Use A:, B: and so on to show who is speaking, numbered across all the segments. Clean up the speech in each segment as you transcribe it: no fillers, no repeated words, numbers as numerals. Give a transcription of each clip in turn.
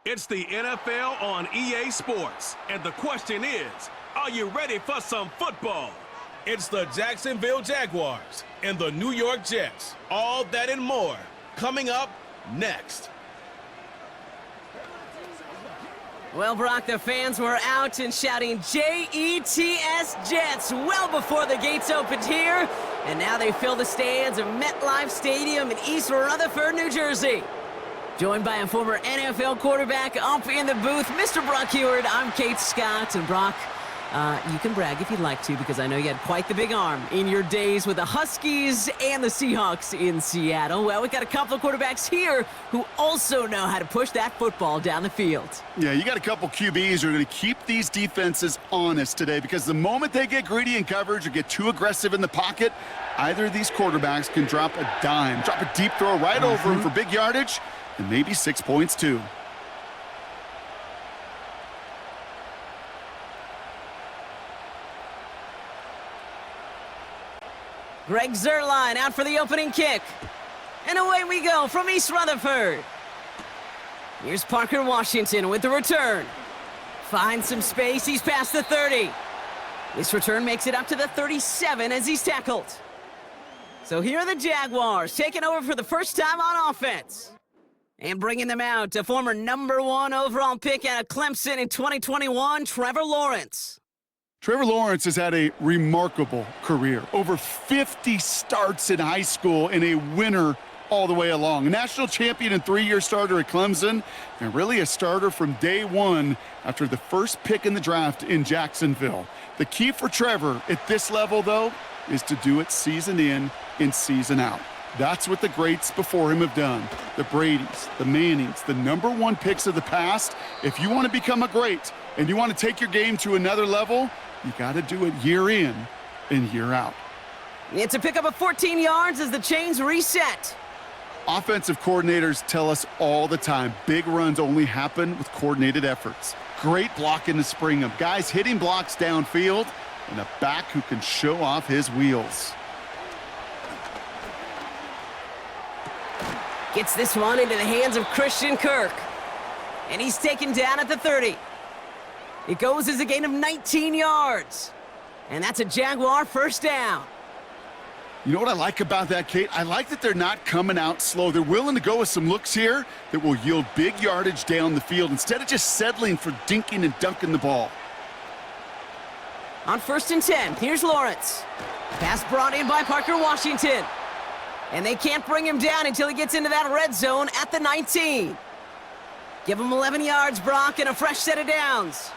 A: It's the NFL on EA Sports, and the question is, are you ready for some football? It's the Jacksonville Jaguars and the New York Jets. All that and more coming up next.
B: Well, Brock, the fans were out and shouting J-E-T-S Jets well before the gates opened here, and now they fill the stands of MetLife Stadium in East Rutherford, New Jersey. Joined by a former NFL quarterback up in the booth, Mr. Brock Heward. I'm Kate Scott, and Brock, you can brag if you'd like to, because I know you had quite the big arm in your days with the Huskies and the Seahawks in Seattle. Well, we've got a couple of quarterbacks here who also know how to push that football down the field.
C: Yeah, you got a couple QBs who are going to keep these defenses honest today, because the moment they get greedy in coverage or get too aggressive in the pocket, either of these quarterbacks can drop a dime, drop a deep throw right over him for big yardage, and maybe 6 points too.
B: Greg Zuerlein out for the opening kick. And away we go from East Rutherford. Here's Parker Washington with the return. Finds some space, he's past the 30. This return makes it up to the 37 as he's tackled. So here are the Jaguars taking over for the first time on offense. And bringing them out, a former #1 overall pick out of Clemson in 2021, Trevor Lawrence.
C: Trevor Lawrence has had a remarkable career. Over 50 starts in high school and a winner all the way along. A national champion and 3-year starter at Clemson, and really a starter from day one after the first pick in the draft in Jacksonville. The key for Trevor at this level, though, is to do it season in and season out. That's what the greats before him have done. The Bradys, the Mannings, the #1 picks of the past. If you want to become a great and you want to take your game to another level, you got to do it year in and year out.
B: It's a pickup of 14 yards as the chains reset.
C: Offensive coordinators tell us all the time, big runs only happen with coordinated efforts. Great blocking to spring them. Guys hitting blocks downfield, and a back who can show off his wheels.
B: Gets this one into the hands of Christian Kirk. And he's taken down at the 30. It goes as a gain of 19 yards. And that's a Jaguar first down.
C: You know what I like about that, Kate? I like that they're not coming out slow. They're willing to go with some looks here that will yield big yardage down the field instead of just settling for dinking and dunking the ball.
B: On 1st and 10, here's Lawrence. Pass brought in by Parker Washington. And they can't bring him down until he gets into that red zone at the 19. Give him 11 yards, Brock, and a fresh set of downs.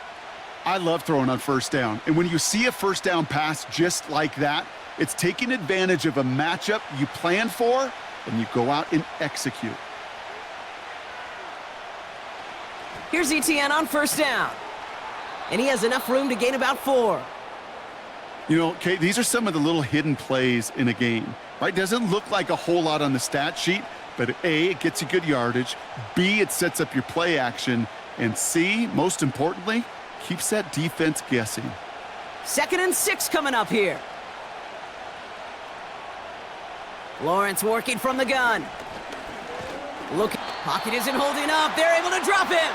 C: I love throwing on first down. And when you see a first down pass just like that, it's taking advantage of a matchup you plan for, and you go out and execute.
B: Here's ETN on first down. And he has enough room to gain about 4.
C: You know, Kate, these are some of the little hidden plays in a game, right? Doesn't look like a whole lot on the stat sheet, but A, it gets you good yardage, B, it sets up your play action, and C, most importantly, keeps that defense guessing.
B: 2nd and 6 coming up here. Lawrence working from the gun. Look, pocket isn't holding up. They're able to drop him.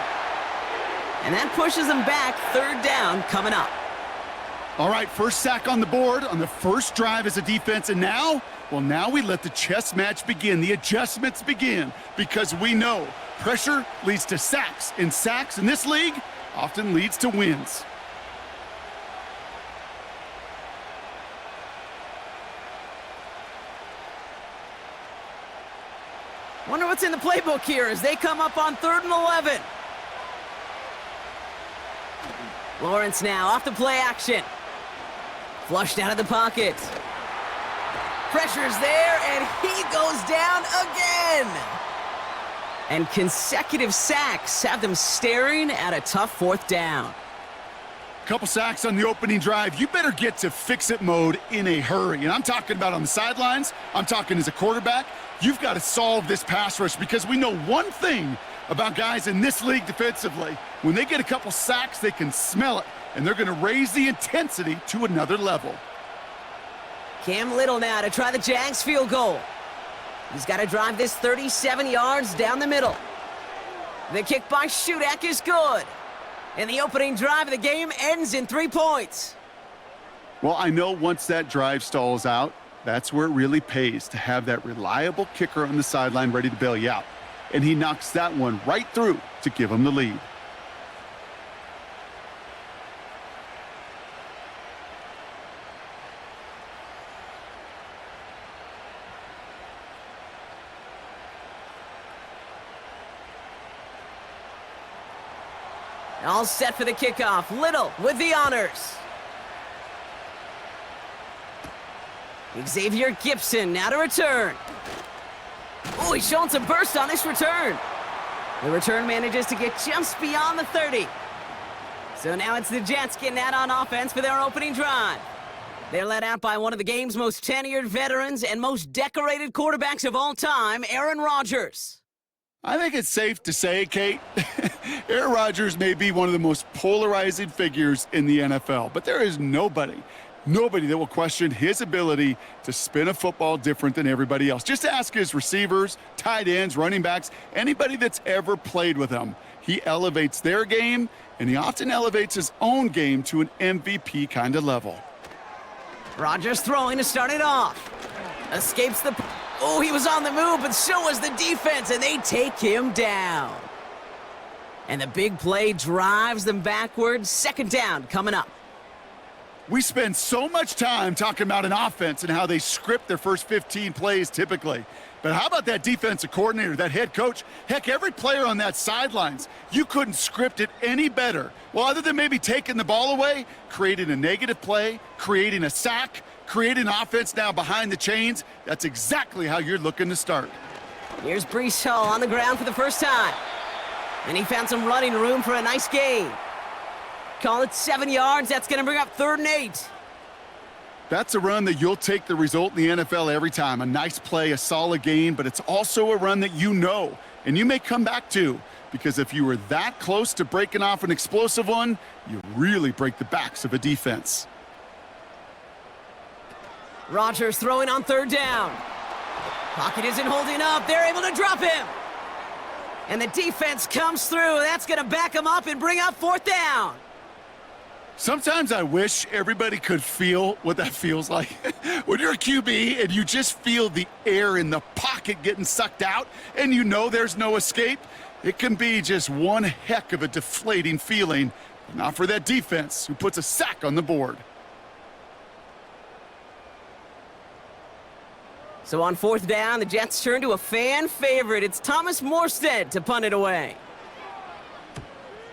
B: And that pushes them back. 3rd down coming up.
C: All right, first sack on the board on the first drive as a defense, and now, well, now we let the chess match begin. The adjustments begin, because we know pressure leads to sacks, and sacks in this league often leads to wins.
B: Wonder what's in the playbook here as they come up on 3rd and 11. Lawrence now off the play action. Flushed out of the pocket. Pressure's there, and he goes down again. And consecutive sacks have them staring at a tough 4th down.
C: Couple sacks on the opening drive. You better get to fix-it mode in a hurry. And I'm talking about on the sidelines. I'm talking as a quarterback. You've got to solve this pass rush, because we know one thing about guys in this league defensively. When they get a couple sacks, they can smell it, and they're going to raise the intensity to another level.
B: Cam Little now to try the Jags field goal. He's got to drive this 37 yards down the middle. The kick by Shudak is good. And the opening drive of the game ends in 3 points.
C: Well, I know once that drive stalls out, that's where it really pays to have that reliable kicker on the sideline ready to bail you out. And he knocks that one right through to give him the lead.
B: All set for the kickoff. Little with the honors. Xavier Gibson now to return. Oh, he's showing some burst on this return. The return manages to get just beyond the 30. So now it's the Jets getting out on offense for their opening drive. They're led out by one of the game's most tenured veterans and most decorated quarterbacks of all time, Aaron Rodgers.
C: I think it's safe to say, Kate, Aaron Rodgers may be one of the most polarizing figures in the NFL, but there is nobody that will question his ability to spin a football different than everybody else. Just ask his receivers, tight ends, running backs, anybody that's ever played with him. He elevates their game, and he often elevates his own game to an MVP kind of level.
B: Rodgers throwing to start it off. Escapes the... Oh, he was on the move, but so was the defense, and they take him down. And the big play drives them backwards. Second down coming up.
C: We spend so much time talking about an offense and how they script their first 15 plays typically. But how about that defensive coordinator, that head coach? Heck, every player on that sidelines, you couldn't script it any better. Well, other than maybe taking the ball away, creating a negative play, creating a sack, creating offense now behind the chains, that's exactly how you're looking to start.
B: Here's Breece Hall on the ground for the first time. And he found some running room for a nice gain. Call it 7 yards. That's going to bring up 3rd and 8.
C: That's a run that you'll take the result in the NFL every time. A nice play, a solid gain, but it's also a run that you know, and you may come back to, because if you were that close to breaking off an explosive one, you really break the backs of a defense.
B: Rodgers throwing on 3rd down. Pocket isn't holding up. They're able to drop him. And the defense comes through. That's going to back him up and bring up 4th down.
C: Sometimes I wish everybody could feel what that feels like. When you're a QB and you just feel the air in the pocket getting sucked out and you know there's no escape, it can be just one heck of a deflating feeling. But not for that defense who puts a sack on the board.
B: So on 4th down, the Jets turn to a fan favorite. It's Thomas Morstead to punt it away.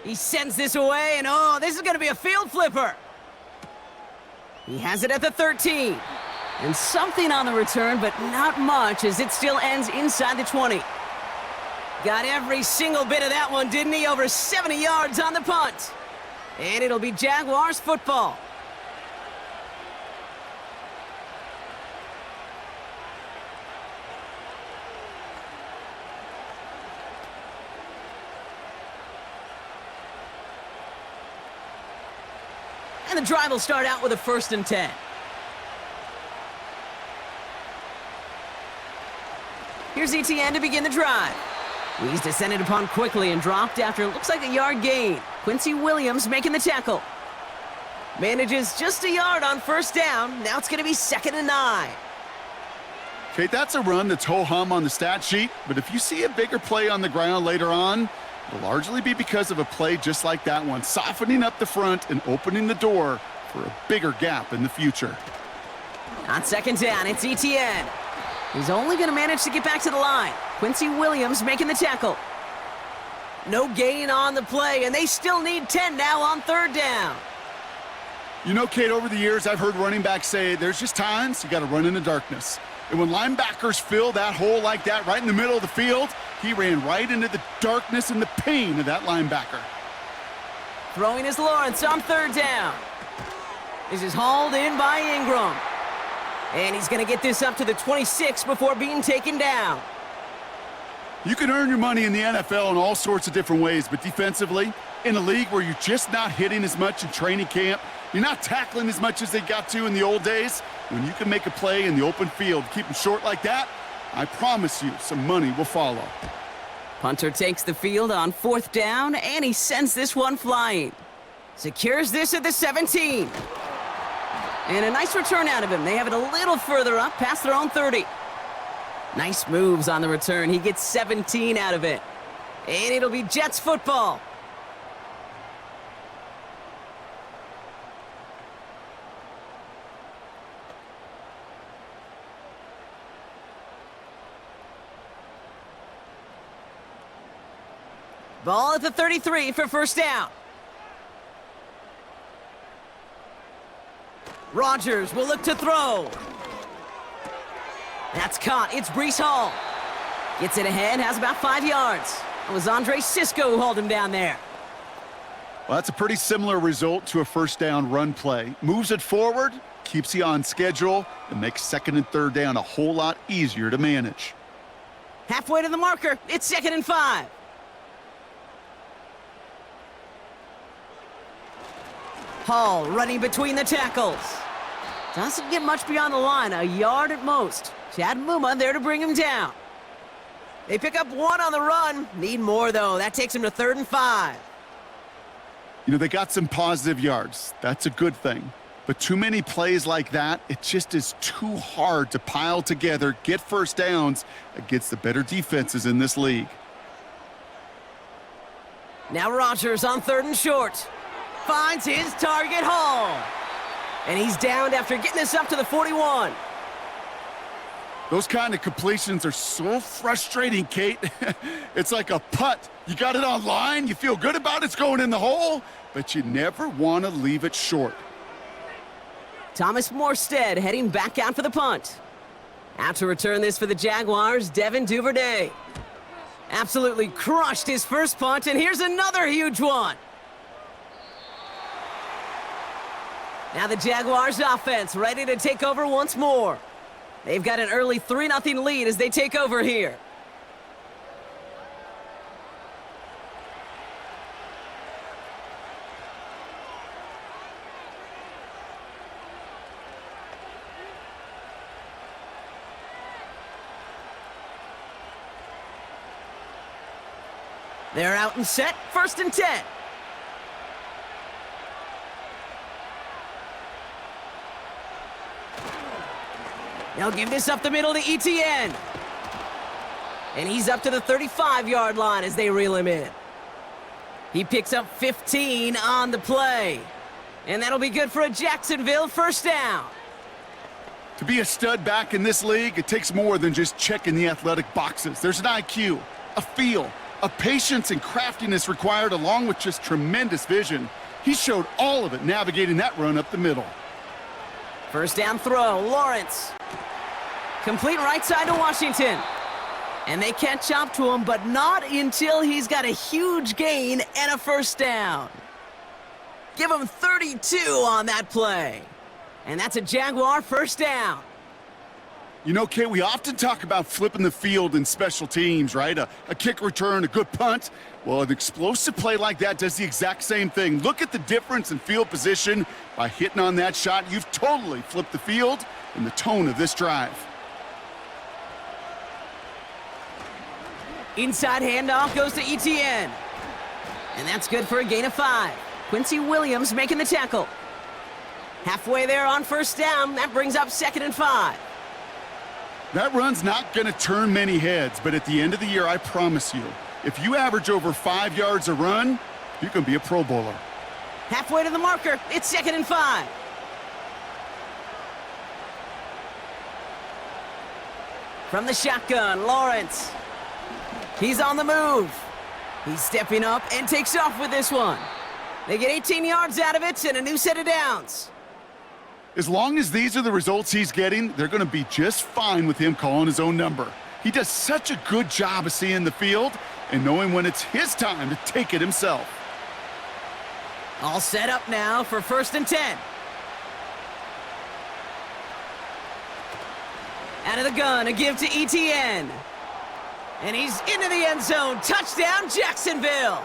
B: He sends this away, and oh, this is going to be a field flipper. He has it at the 13. And something on the return, but not much, as it still ends inside the 20. Got every single bit of that one, didn't he? Over 70 yards on the punt. And it'll be Jaguars football. And the drive will start out with a 1st and 10. Here's ETN to begin the drive. He's descended upon quickly and dropped after it looks like a yard gain. Quincy Williams making the tackle. Manages just a yard on 1st down. Now it's going to be 2nd and 9.
C: Kate, that's a run that's ho-hum on the stat sheet, but if you see a bigger play on the ground later on, it'll largely be because of a play just like that one, softening up the front and opening the door for a bigger gap in the future.
B: On 2nd down, it's ETN. He's only going to manage to get back to the line. Quincy Williams making the tackle. No gain on the play, and they still need 10 now on 3rd down.
C: You know, Kate, over the years, I've heard running backs say there's just times you got to run in the darkness. And when linebackers fill that hole like that right in the middle of the field, he ran right into the darkness and the pain of that linebacker.
B: Throwing is Lawrence on 3rd down. This is hauled in by Ingram. And he's going to get this up to the 26 before being taken down.
C: You can earn your money in the NFL in all sorts of different ways, but defensively, in a league where you're just not hitting as much in training camp, you're not tackling as much as they got to in the old days, when you can make a play in the open field, keep them short like that, I promise you some money will follow.
B: Punter takes the field on 4th down, and he sends this one flying. Secures this at the 17. And a nice return out of him. They have it a little further up, past their own 30. Nice moves on the return. He gets 17 out of it. And it'll be Jets football. Ball at the 33 for first down. Rodgers will look to throw. That's caught. It's Breece Hall. Gets it ahead, has about 5 yards. It was Andre Sisco who hauled him down there.
C: Well, that's a pretty similar result to a first down run play. Moves it forward, keeps you on schedule, and makes 2nd and 3rd down a whole lot easier to manage.
B: Halfway to the marker. It's 2nd and 5. Hall running between the tackles. Doesn't get much beyond the line, a yard at most. Chad Muma there to bring him down. They pick up 1 on the run. Need more, though. That takes him to 3rd and 5.
C: You know, they got some positive yards. That's a good thing. But too many plays like that, it just is too hard to pile together, get first downs against the better defenses in this league.
B: Now Rodgers on 3rd and short. Finds his target, Hall. And he's downed after getting this up to the 41.
C: Those kind of completions are so frustrating, Kate. It's like a putt. You got it on line, you feel good about it's going in the hole, but you never want to leave it short.
B: Thomas Morstead heading back out for the punt. Out to return this for the Jaguars, Devin Duvernay. Absolutely crushed his first punt, and here's another huge one. Now the Jaguars offense ready to take over once more. They've got an early 3-0 lead as they take over here. They're out and set, 1st and 10. They'll give this up the middle to ETN. And he's up to the 35-yard line as they reel him in. He picks up 15 on the play. And that'll be good for a Jacksonville first down.
C: To be a stud back in this league, it takes more than just checking the athletic boxes. There's an IQ, a feel, a patience and craftiness required along with just tremendous vision. He showed all of it navigating that run up the middle.
B: First down throw, Lawrence. Complete right side to Washington. And they catch up to him, but not until he's got a huge gain and a first down. Give him 32 on that play. And that's a Jaguar first down.
C: You know, Kate, we often talk about flipping the field in special teams, right? A kick return, a good punt. Well, an explosive play like that does the exact same thing. Look at the difference in field position. By hitting on that shot, you've totally flipped the field and the tone of this drive.
B: Inside handoff goes to ETN. And that's good for a gain of 5. Quincy Williams making the tackle. Halfway there on first down, that brings up 2nd and 5.
C: That run's not going to turn many heads, but at the end of the year, I promise you, if you average over 5 yards a run, you can be a Pro Bowler.
B: Halfway to the marker, it's 2nd and 5. From the shotgun, Lawrence. He's on the move. He's stepping up and takes off with this one. They get 18 yards out of it and a new set of downs.
C: As long as these are the results he's getting, they're going to be just fine with him calling his own number. He does such a good job of seeing the field and knowing when it's his time to take it himself.
B: All set up now for 1st and 10. Out of the gun, a give to ETN. And he's into the end zone. Touchdown, Jacksonville.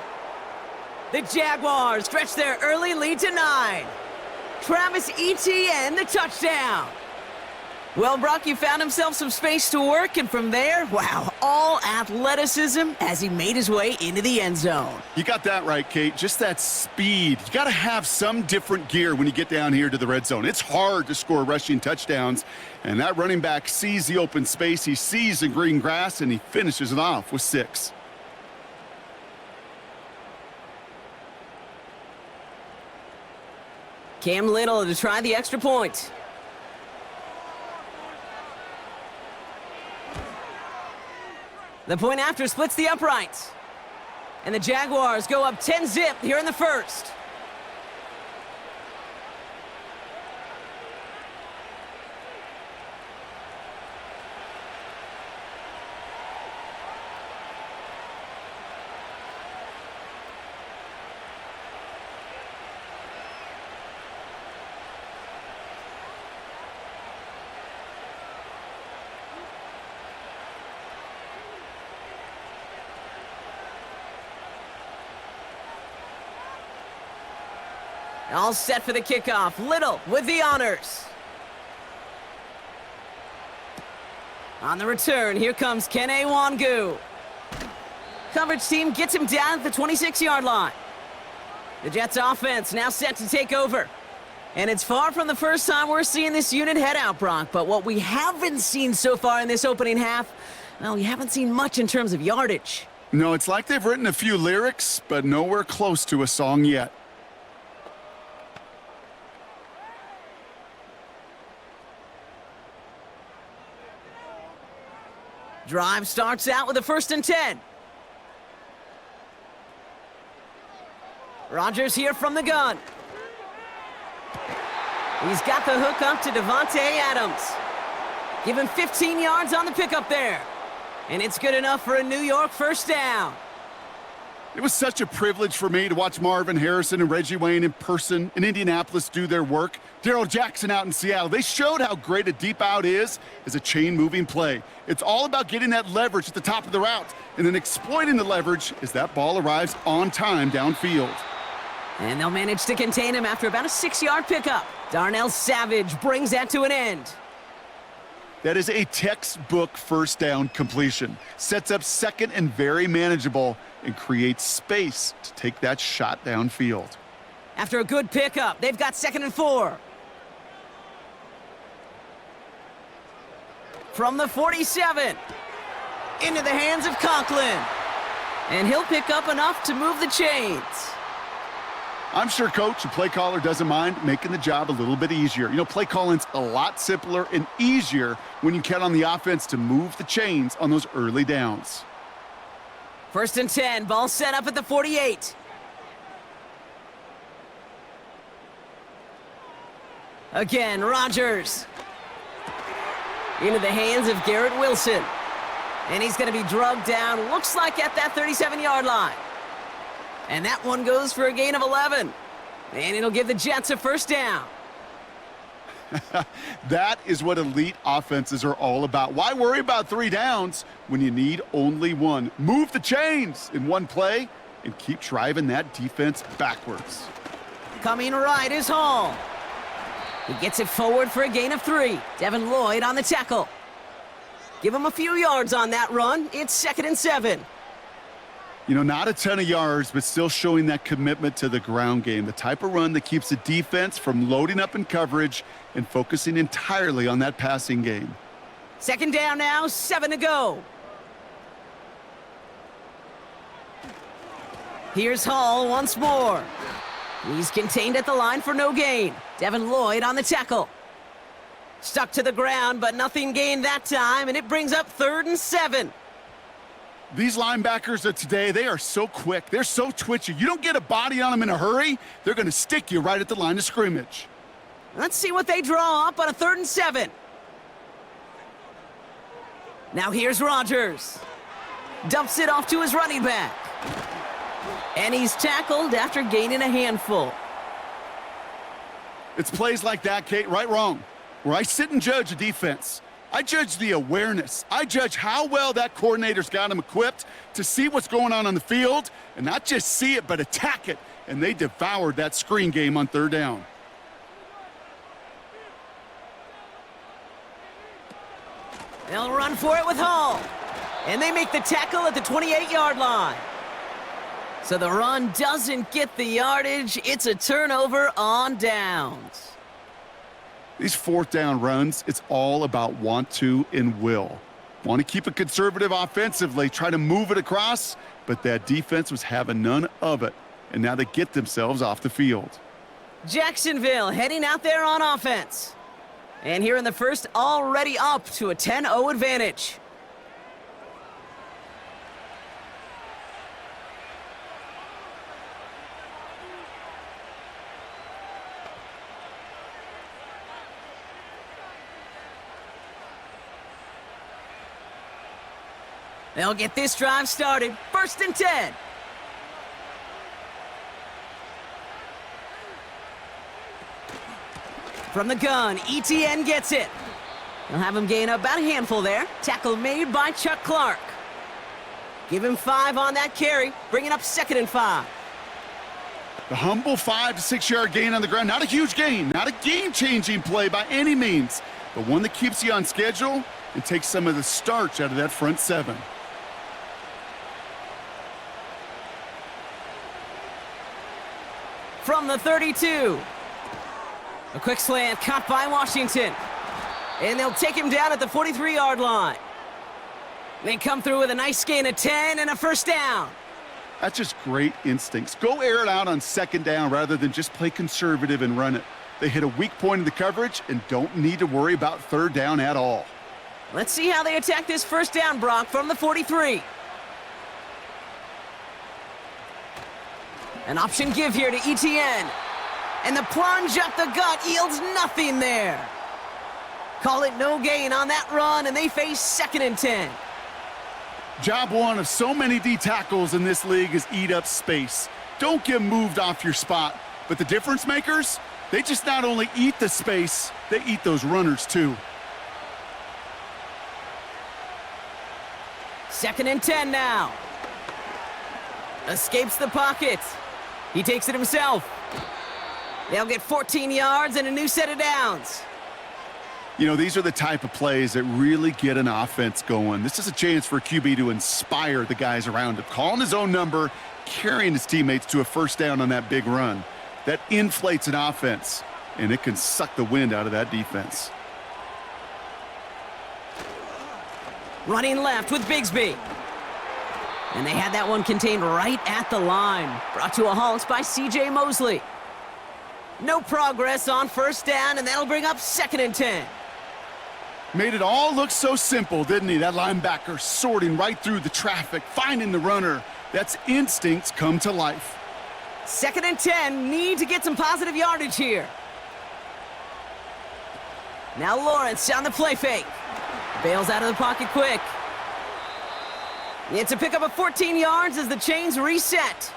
B: The Jaguars stretch their early lead to 9. Travis Etienne, the touchdown. Well, Brock, he found himself some space to work, and from there, wow, all athleticism as he made his way into the end zone.
C: You got that right, Kate. Just that speed. You got to have some different gear when you get down here to the red zone. It's hard to score rushing touchdowns, and that running back sees the open space, he sees the green grass, and he finishes it off with 6.
B: Cam Little to try the extra point. The point after splits the uprights. And the Jaguars go up 10-zip here in the first. All set for the kickoff. Little with the honors. On the return, here comes Kene Wangu. Coverage team gets him down at the 26-yard line. The Jets offense now set to take over. And it's far from the first time we're seeing this unit head out, Brock. But what we haven't seen so far in this opening half, well, we haven't seen much in terms of yardage.
C: No, it's like they've written a few lyrics, but nowhere close to a song yet.
B: Drive starts out with a 1st and 10. Rodgers here from the gun. He's got the hook up to Devontae Adams. Give him 15 yards on the pickup there. And it's good enough for a New York first down.
C: It was such a privilege for me to watch Marvin Harrison and Reggie Wayne in person in Indianapolis do their work. Darrell Jackson out in Seattle. They showed how great a deep out is as a chain-moving play. It's all about getting that leverage at the top of the route and then exploiting the leverage as that ball arrives on time downfield.
B: And they'll manage to contain him after about a 6-yard pickup. Darnell Savage brings that to an end.
C: That is a textbook first down completion. Sets up second and very manageable and creates space to take that shot downfield.
B: After a good pickup, they've got 2nd and 4. From the 47, into the hands of Conklin. And he'll pick up enough to move the chains.
C: I'm sure coach and play caller doesn't mind making the job a little bit easier. You know, play calling's a lot simpler and easier when you count on the offense to move the chains on those early downs.
B: 1st and 10, ball set up at the 48. Again, Rodgers. Into the hands of Garrett Wilson. And he's going to be drugged down, looks like at that 37-yard line. And that one goes for a gain of 11. And it'll give the Jets a first down.
C: That is what elite offenses are all about. Why worry about 3 downs when you need only 1? Move the chains in one play and keep driving that defense backwards.
B: Coming right is Hall. He gets it forward for a gain of 3. Devin Lloyd on the tackle. Give him a few yards on that run. It's 2nd and 7.
C: You know, not a ton of yards, but still showing that commitment to the ground game. The type of run that keeps the defense from loading up in coverage and focusing entirely on that passing game.
B: 2nd down now, 7 to go. Here's Hall once more. He's contained at the line for no gain. Devin Lloyd on the tackle. Stuck to the ground, but nothing gained that time, and it brings up 3rd and 7.
C: These linebackers of today, they are so quick. They're so twitchy. You don't get a body on them in a hurry, they're going to stick you right at the line of scrimmage.
B: Let's see what they draw up on a 3rd and 7. Now here's Rodgers. Dumps it off to his running back. And he's tackled after gaining a handful.
C: It's plays like that, Kate, right, wrong, where I sit and judge a defense. I judge the awareness. I judge how well that coordinator's got him equipped to see what's going on the field, and not just see it, but attack it. And they devoured that screen game on 3rd down.
B: They'll run for it with Hall. And they make the tackle at the 28-yard line. So the run doesn't get the yardage. It's a turnover on downs.
C: These fourth down runs, it's all about want to and will. Want to keep it conservative offensively, try to move it across, but that defense was having none of it. And now they get themselves off the field.
B: Jacksonville heading out there on offense. And here in the first, already up to a 10-0 advantage. They'll get this drive started. 1st and 10. From the gun, ETN gets it. They'll have him gain about a handful there. Tackle made by Chuck Clark. Give him 5 on that carry, bringing up 2nd and 5.
C: The humble 5 to 6 yard gain on the ground. Not a huge gain, not a game-changing play by any means, but one that keeps you on schedule and takes some of the starch out of that front 7.
B: From the 32. A quick slant caught by Washington. And they'll take him down at the 43-yard line. They come through with a nice gain of 10 and a 1st down.
C: That's just great instincts. Go air it out on 2nd down rather than just play conservative and run it. They hit a weak point in the coverage and don't need to worry about 3rd down at all.
B: Let's see how they attack this 1st down, Brock, from the 43. An option give here to ETN. And the plunge up the gut yields nothing there. Call it no gain on that run, and they face 2nd and 10.
C: Job one of so many D tackles in this league is eat up space. Don't get moved off your spot. But the difference makers, they just not only eat the space, they eat those runners too.
B: 2nd and 10 now. Escapes the pocket. He takes it himself. They'll get 14 yards and a new set of downs.
C: You know, these are the type of plays that really get an offense going. This is a chance for a QB to inspire the guys around him. Calling his own number, carrying his teammates to a 1st down on that big run. That inflates an offense, and it can suck the wind out of that defense.
B: Running left with Bigsby. And they had that one contained right at the line. Brought to a halt by C.J. Mosley. No progress on 1st down, and that'll bring up 2nd and 10.
C: Made it all look so simple, didn't he? That linebacker sorting right through the traffic, finding the runner. That's instincts come to life.
B: 2nd and 10, need to get some positive yardage here. Now Lawrence on the play fake. Bails out of the pocket quick. It's a pickup of 14 yards as the chains reset.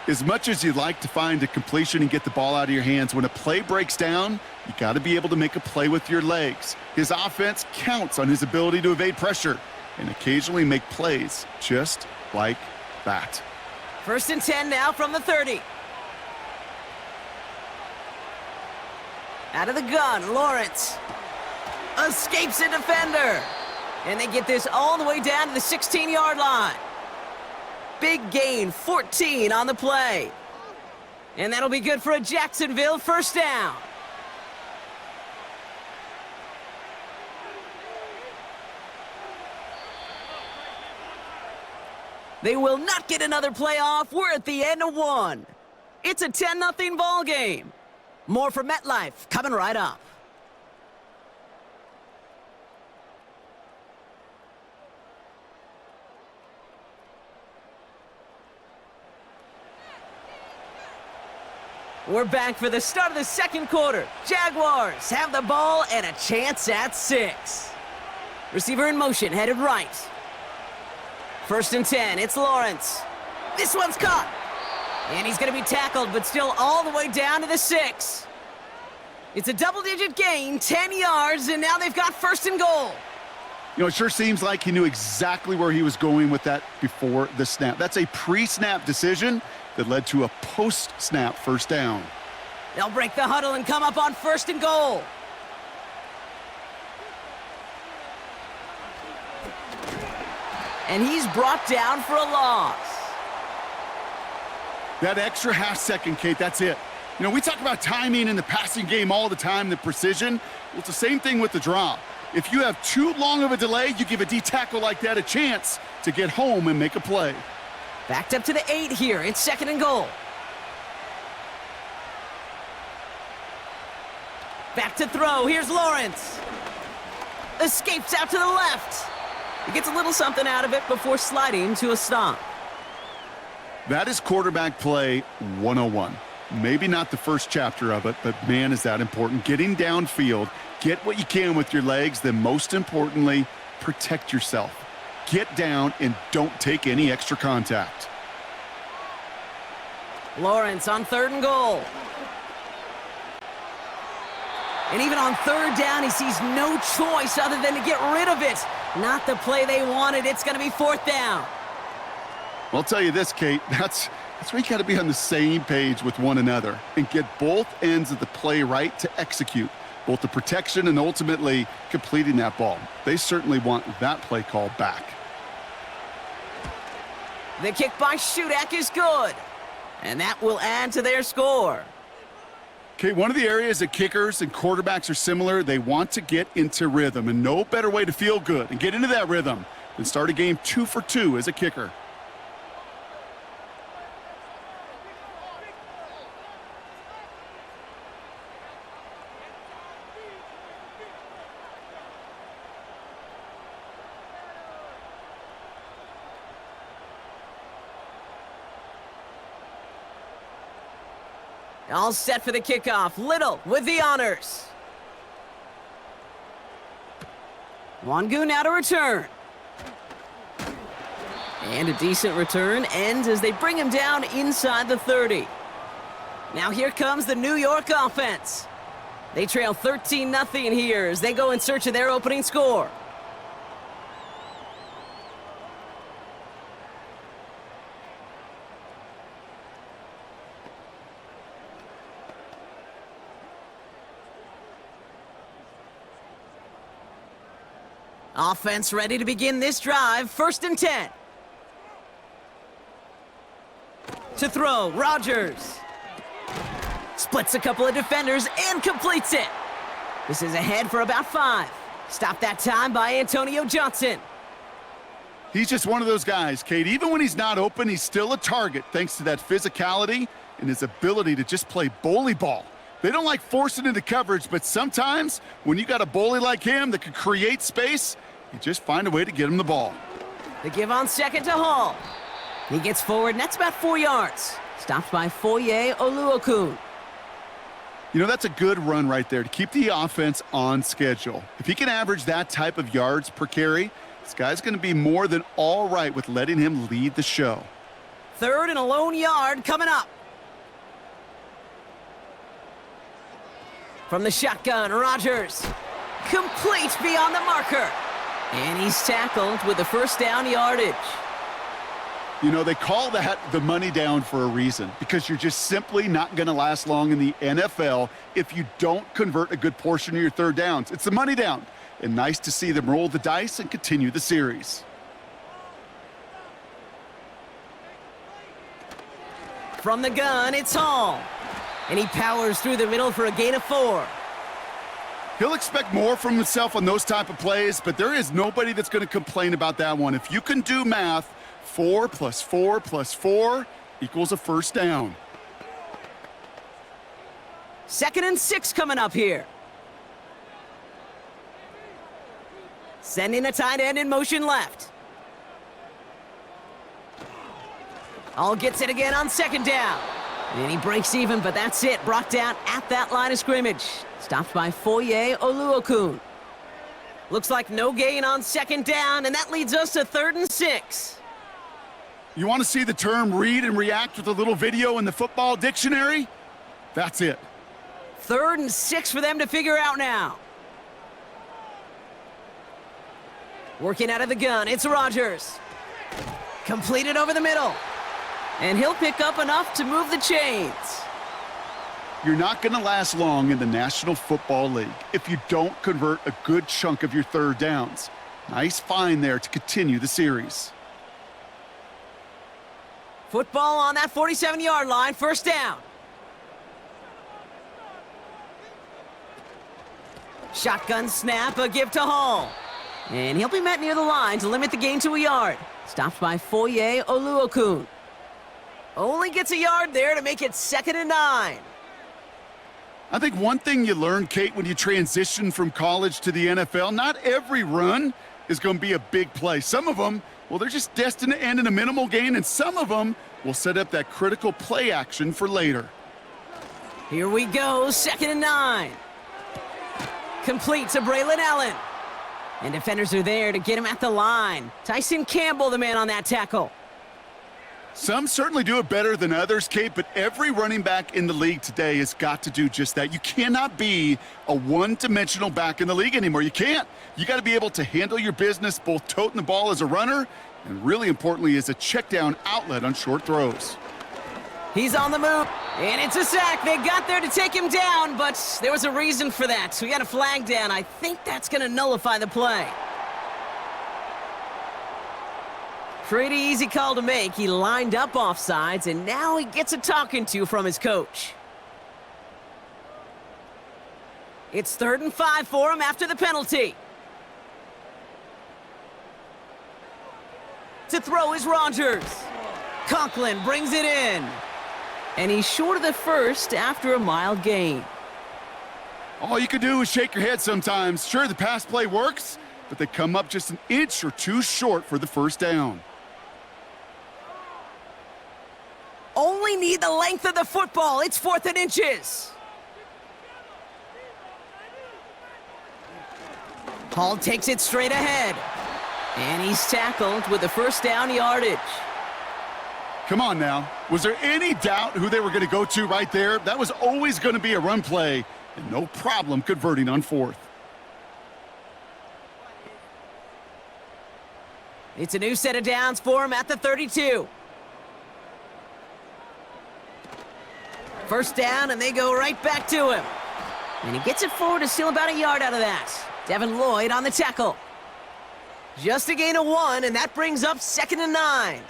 C: As much as you'd like to find a completion and get the ball out of your hands, when a play breaks down, you got to be able to make a play with your legs. His offense counts on his ability to evade pressure and occasionally make plays just like that.
B: 1st and 10 now from the 30. Out of the gun, Lawrence. Escapes a defender. And they get this all the way down to the 16-yard line. Big gain, 14 on the play. And that'll be good for a Jacksonville 1st down. They will not get another playoff. We're at the end of 1. It's a 10-0 ball game. More from MetLife coming right up. We're back for the start of the 2nd quarter. Jaguars have the ball and a chance at 6. Receiver in motion, headed right. 1st and 10, it's Lawrence. This one's caught. And he's going to be tackled, but still all the way down to the 6. It's a double-digit gain, 10 yards, and now they've got 1st and goal.
C: You know, it sure seems like he knew exactly where he was going with that before the snap. That's a pre-snap decision that led to a post-snap 1st down.
B: They'll break the huddle and come up on 1st and goal. And he's brought down for a loss.
C: That extra half second, Kate, that's it. You know, we talk about timing in the passing game all the time, the precision. Well, it's the same thing with the drop. If you have too long of a delay, you give a D tackle like that a chance to get home and make a play.
B: Backed up to the 8 here. It's 2nd and goal. Back to throw. Here's Lawrence. Escapes out to the left. He gets a little something out of it before sliding to a stop.
C: That is quarterback play 101. Maybe not the first chapter of it, but man, is that important. Getting downfield, get what you can with your legs, then most importantly, protect yourself. Get down and don't take any extra contact.
B: Lawrence on 3rd and goal. And even on 3rd down, he sees no choice other than to get rid of it. Not the play they wanted. It's going to be 4th down.
C: Well, I'll tell you this, Kate, that's where you got to be on the same page with one another and get both ends of the play right to execute, both the protection and ultimately completing that ball. They certainly want that play call back.
B: The kick by Shudak is good, and that will add to their score.
C: Okay, one of the areas that kickers and quarterbacks are similar, they want to get into rhythm, and no better way to feel good and get into that rhythm than start a game 2 for 2 as a kicker.
B: All set for the kickoff. Little with the honors. Wangu now to return. And a decent return ends as they bring him down inside the 30. Now here comes the New York offense. They trail 13-0 here as they go in search of their opening score. Offense ready to begin this drive. 1st and 10. To throw, Rodgers. Splits a couple of defenders and completes it. This is ahead for about 5. Stopped that time by Antonio Johnson.
C: He's just one of those guys, Kate. Even when he's not open, he's still a target thanks to that physicality and his ability to just play bully ball. They don't like forcing into coverage, but sometimes when you got a bully like him that can create space, you just find a way to get him the ball.
B: The give on 2nd to Hall. He gets forward, and that's about 4 yards. Stopped by Foye Oluokun.
C: You know, that's a good run right there to keep the offense on schedule. If he can average that type of yards per carry, this guy's going to be more than all right with letting him lead the show.
B: 3rd and a lone yard coming up. From the shotgun, Rodgers. Complete beyond the marker. And he's tackled with the 1st down yardage.
C: You know, they call that the money down for a reason, because you're just simply not going to last long in the NFL if you don't convert a good portion of your 3rd downs. It's the money down. And nice to see them roll the dice and continue the series.
B: From the gun, it's Hall. And he powers through the middle for a gain of 4.
C: He'll expect more from himself on those type of plays, but there is nobody that's going to complain about that one. If you can do math, 4 + 4 + 4 equals a 1st down.
B: 2nd and 6 coming up here. Sending a tight end in motion left. All gets it again on 2nd down. And he breaks even, but that's it. Brought down at that line of scrimmage. Stopped by Foye Oluokun. Looks like no gain on 2nd down, and that leads us to 3rd and 6.
C: You want to see the term read and react with a little video in the football dictionary? That's it.
B: 3rd and 6 for them to figure out now. Working out of the gun, it's Rodgers. Completed over the middle. And he'll pick up enough to move the chains.
C: You're not going to last long in the National Football League if you don't convert a good chunk of your 3rd downs. Nice find there to continue the series.
B: Football on that 47-yard line, first down. Shotgun snap, a give to Hall. And he'll be met near the line to limit the gain to a yard. Stopped by Foye Oluokun. Only gets a yard there to make it 2nd and 9.
C: I think one thing you learn, Kate, when you transition from college to the NFL, not every run is going to be a big play. Some of them, well, they're just destined to end in a minimal gain, and some of them will set up that critical play action for later.
B: Here we go, 2nd and 9. Complete to Braylon Allen. And defenders are there to get him at the line. Tyson Campbell, the man on that tackle.
C: Some certainly do it better than others, Kate, but every running back in the league today has got to do just that. You cannot be a one-dimensional back in the league anymore. You can't. You got to be able to handle your business, both toting the ball as a runner and, really importantly, as a check-down outlet on short throws.
B: He's on the move, and it's a sack. They got there to take him down, but there was a reason for that. So we got a flag down. I think that's going to nullify the play. Pretty easy call to make. He lined up offsides, and now he gets a talking to from his coach. It's 3rd and 5 for him after the penalty. To throw is Rogers. Conklin brings it in. And he's short of the first after a mild gain.
C: All you can do is shake your head sometimes. Sure, the pass play works, but they come up just an inch or two short for the first down.
B: Only need the length of the football. It's 4th and inches. Hall takes it straight ahead. And he's tackled with the first down yardage.
C: Come on now. Was there any doubt who they were going to go to right there? That was always going to be a run play, and no problem converting on 4th.
B: It's a new set of downs for him at the 32. First down, and they go right back to him. And he gets it forward to steal about a yard out of that. Devin Lloyd on the tackle. Just a gain of 1, and that brings up 2nd and 9.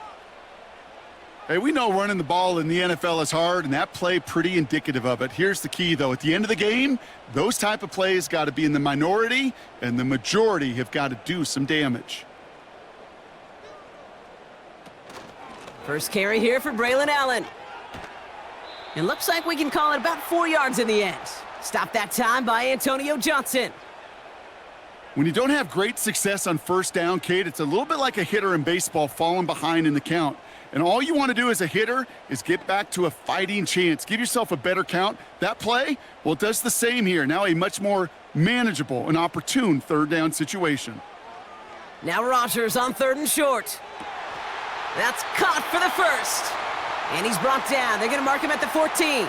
C: Hey, we know running the ball in the NFL is hard, and that play pretty indicative of it. Here's the key, though. At the end of the game, those type of plays got to be in the minority, and the majority have got to do some damage.
B: First carry here for Braylon Allen. It looks like we can call it about 4 yards in the end. Stopped that time by Antonio Johnson.
C: When you don't have great success on first down, Kate, it's a little bit like a hitter in baseball falling behind in the count. And all you want to do as a hitter is get back to a fighting chance. Give yourself a better count. That play, well, it does the same here. Now a much more manageable and opportune 3rd down situation.
B: Now Rogers on 3rd and short. That's caught for the first. And he's brought down. They're going to mark him at the 14.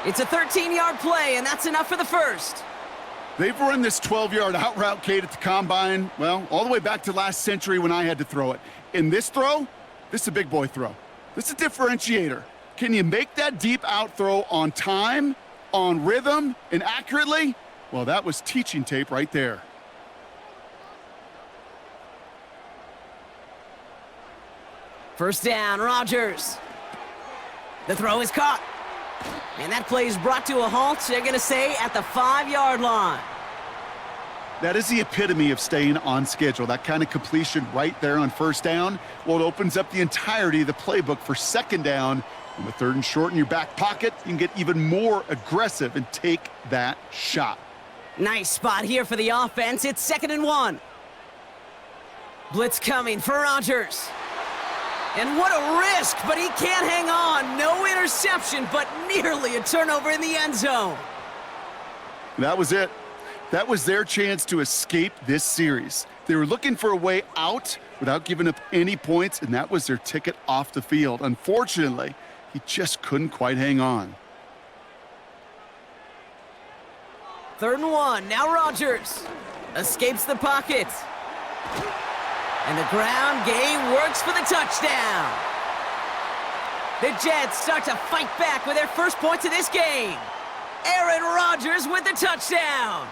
B: It's a 13-yard play, and that's enough for the first.
C: They've run this 12-yard out route, Kate, at the combine, well, all the way back to last century when I had to throw it. In this throw, this is a big boy throw. This is a differentiator. Can you make that deep out throw on time, on rhythm, and accurately? Well, that was teaching tape right there.
B: First down, Rogers. The throw is caught. And that play is brought to a halt, they're going to say, at the 5-yard line.
C: That is the epitome of staying on schedule. That kind of completion right there on first down. Well, it opens up the entirety of the playbook for 2nd down. And with 3rd and short in your back pocket, you can get even more aggressive and take that shot.
B: Nice spot here for the offense. It's 2nd and 1. Blitz coming for Rogers. And what a risk, but he can't hang on. No interception, but nearly a turnover in the end zone.
C: That was it. That was their chance to escape this series. They were looking for a way out without giving up any points, and that was their ticket off the field. Unfortunately, he just couldn't quite hang on.
B: 3rd and 1, now Rogers. Escapes the pocket. And the ground game works for the touchdown. The Jets start to fight back with their first points of this game. Aaron Rodgers with the touchdown.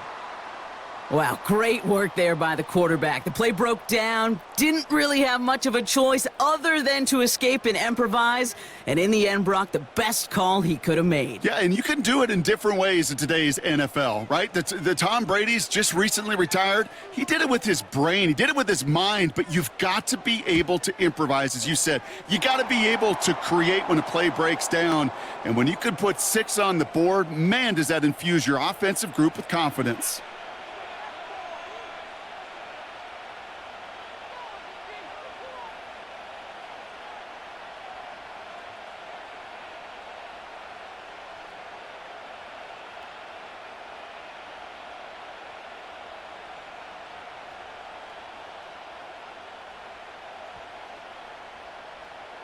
B: Wow, great work there by the quarterback. The play broke down, didn't really have much of a choice other than to escape and improvise, and in the end, Brock, the best call he could have made.
C: Yeah, and you can do it in different ways in today's NFL, right? The Tom Brady's just recently retired. He did it with his brain. He did it with his mind, but you've got to be able to improvise, as you said. You got to be able to create when a play breaks down, and when you can put 6 on the board, man, does that infuse your offensive group with confidence.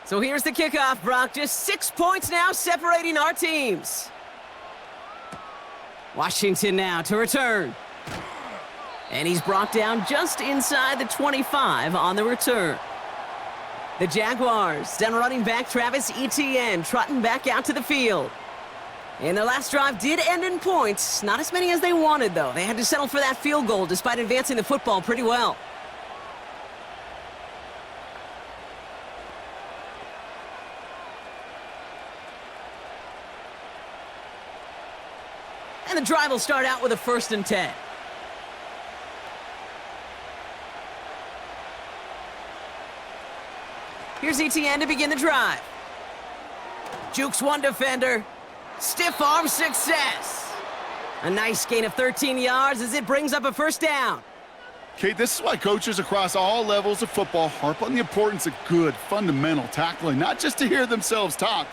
B: So here's the kickoff, Brock. Just 6 points now separating our teams. Washington now to return. And he's brought down just inside the 25 on the return. The Jaguars, then running back Travis Etienne, trotting back out to the field. And their last drive did end in points. Not as many as they wanted, though. They had to settle for that field goal despite advancing the football pretty well. And the drive will start out with a 1st and 10. Here's Etienne to begin the drive. Jukes one defender. Stiff arm success. A nice gain of 13 yards as it brings up a 1st down.
C: Okay, this is why coaches across all levels of football harp on the importance of good, fundamental tackling, not just to hear themselves talk.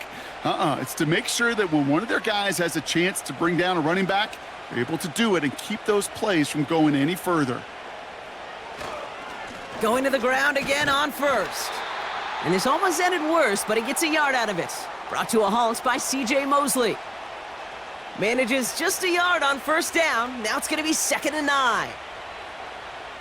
C: It's to make sure that when one of their guys has a chance to bring down a running back, they're able to do it and keep those plays from going any further.
B: Going to the ground again on 1st. And this almost ended worse, but he gets a yard out of it. Brought to a halt by C.J. Mosley. Manages just a yard on 1st down. Now it's going to be 2nd and 9.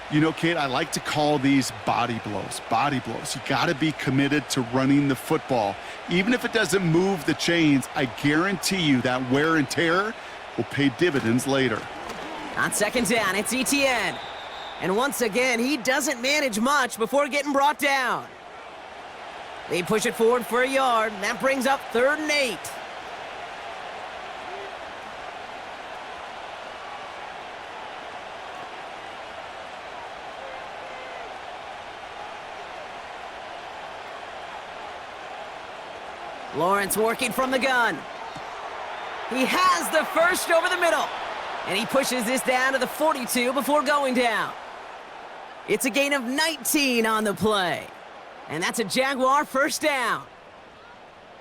C: You know, Kate, I like to call these body blows. Body blows. You got to be committed to running the football. Even if it doesn't move the chains, I guarantee you that wear and tear will pay dividends later.
B: On 2nd down, it's Etienne. And once again, he doesn't manage much before getting brought down. They push it forward for a yard, and that brings up 3rd and 8. Lawrence working from the gun. He has the 1st over the middle. And he pushes this down to the 42 before going down. It's a gain of 19 on the play. And that's a Jaguar 1st down.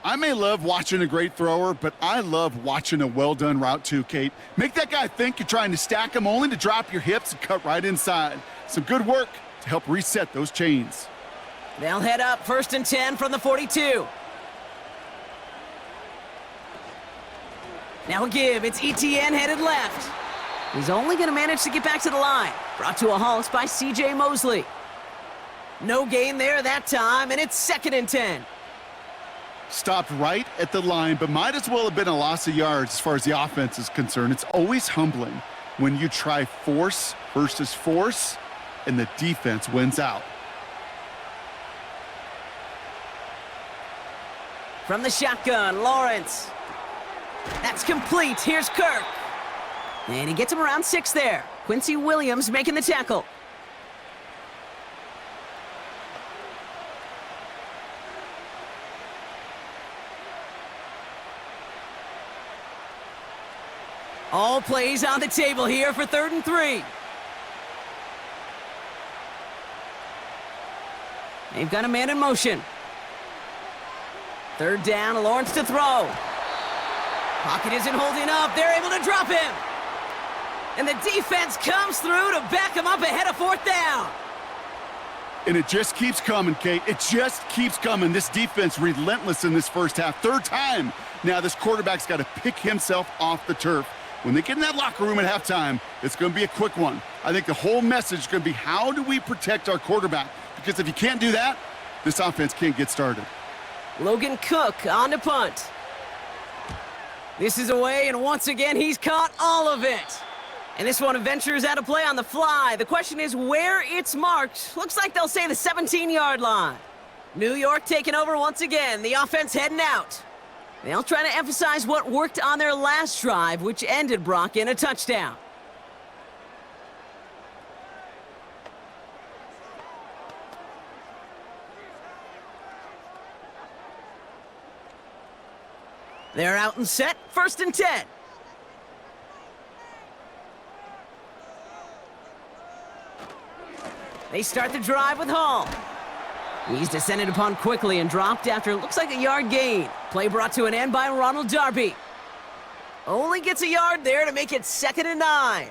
C: I may love watching a great thrower, but I love watching a well-done route too, Kate. Make that guy think you're trying to stack him only to drop your hips and cut right inside. Some good work to help reset those chains.
B: They'll head up 1st and 10 from the 42. Now a give. It's Etienne headed left. He's only going to manage to get back to the line. Brought to a halt by C.J. Mosley. No gain there that time, and it's 2nd and 10.
C: Stopped right at the line, but might as well have been a loss of yards as far as the offense is concerned. It's always humbling when you try force versus force, and the defense wins out.
B: From the shotgun, Lawrence. That's complete. Here's Kirk. And he gets him around 6 there. Quincy Williams making the tackle. All plays on the table here for 3rd and 3. They've got a man in motion. 3rd down, Lawrence to throw. Pocket isn't holding up. They're able to drop him. And the defense comes through to back him up ahead of 4th down.
C: And it just keeps coming, Kate. It just keeps coming. This defense relentless in this 1st half. 3rd time now this quarterback's got to pick himself off the turf. When they get in that locker room at halftime, it's going to be a quick one. I think the whole message is going to be, how do we protect our quarterback? Because if you can't do that, this offense can't get started.
B: Logan Cook on to punt. This is away, and once again, he's caught all of it. And this one ventures out of play on the fly. The question is where it's marked. Looks like they'll say the 17-yard line. New York taking over once again. The offense heading out. They'll try to emphasize what worked on their last drive, which ended, Brock, in a touchdown. They're out and set, 1st and 10. They start the drive with Hall. He's descended upon quickly and dropped after it looks like a yard gain. Play brought to an end by Ronald Darby. Only gets a yard there to make it 2nd and 9.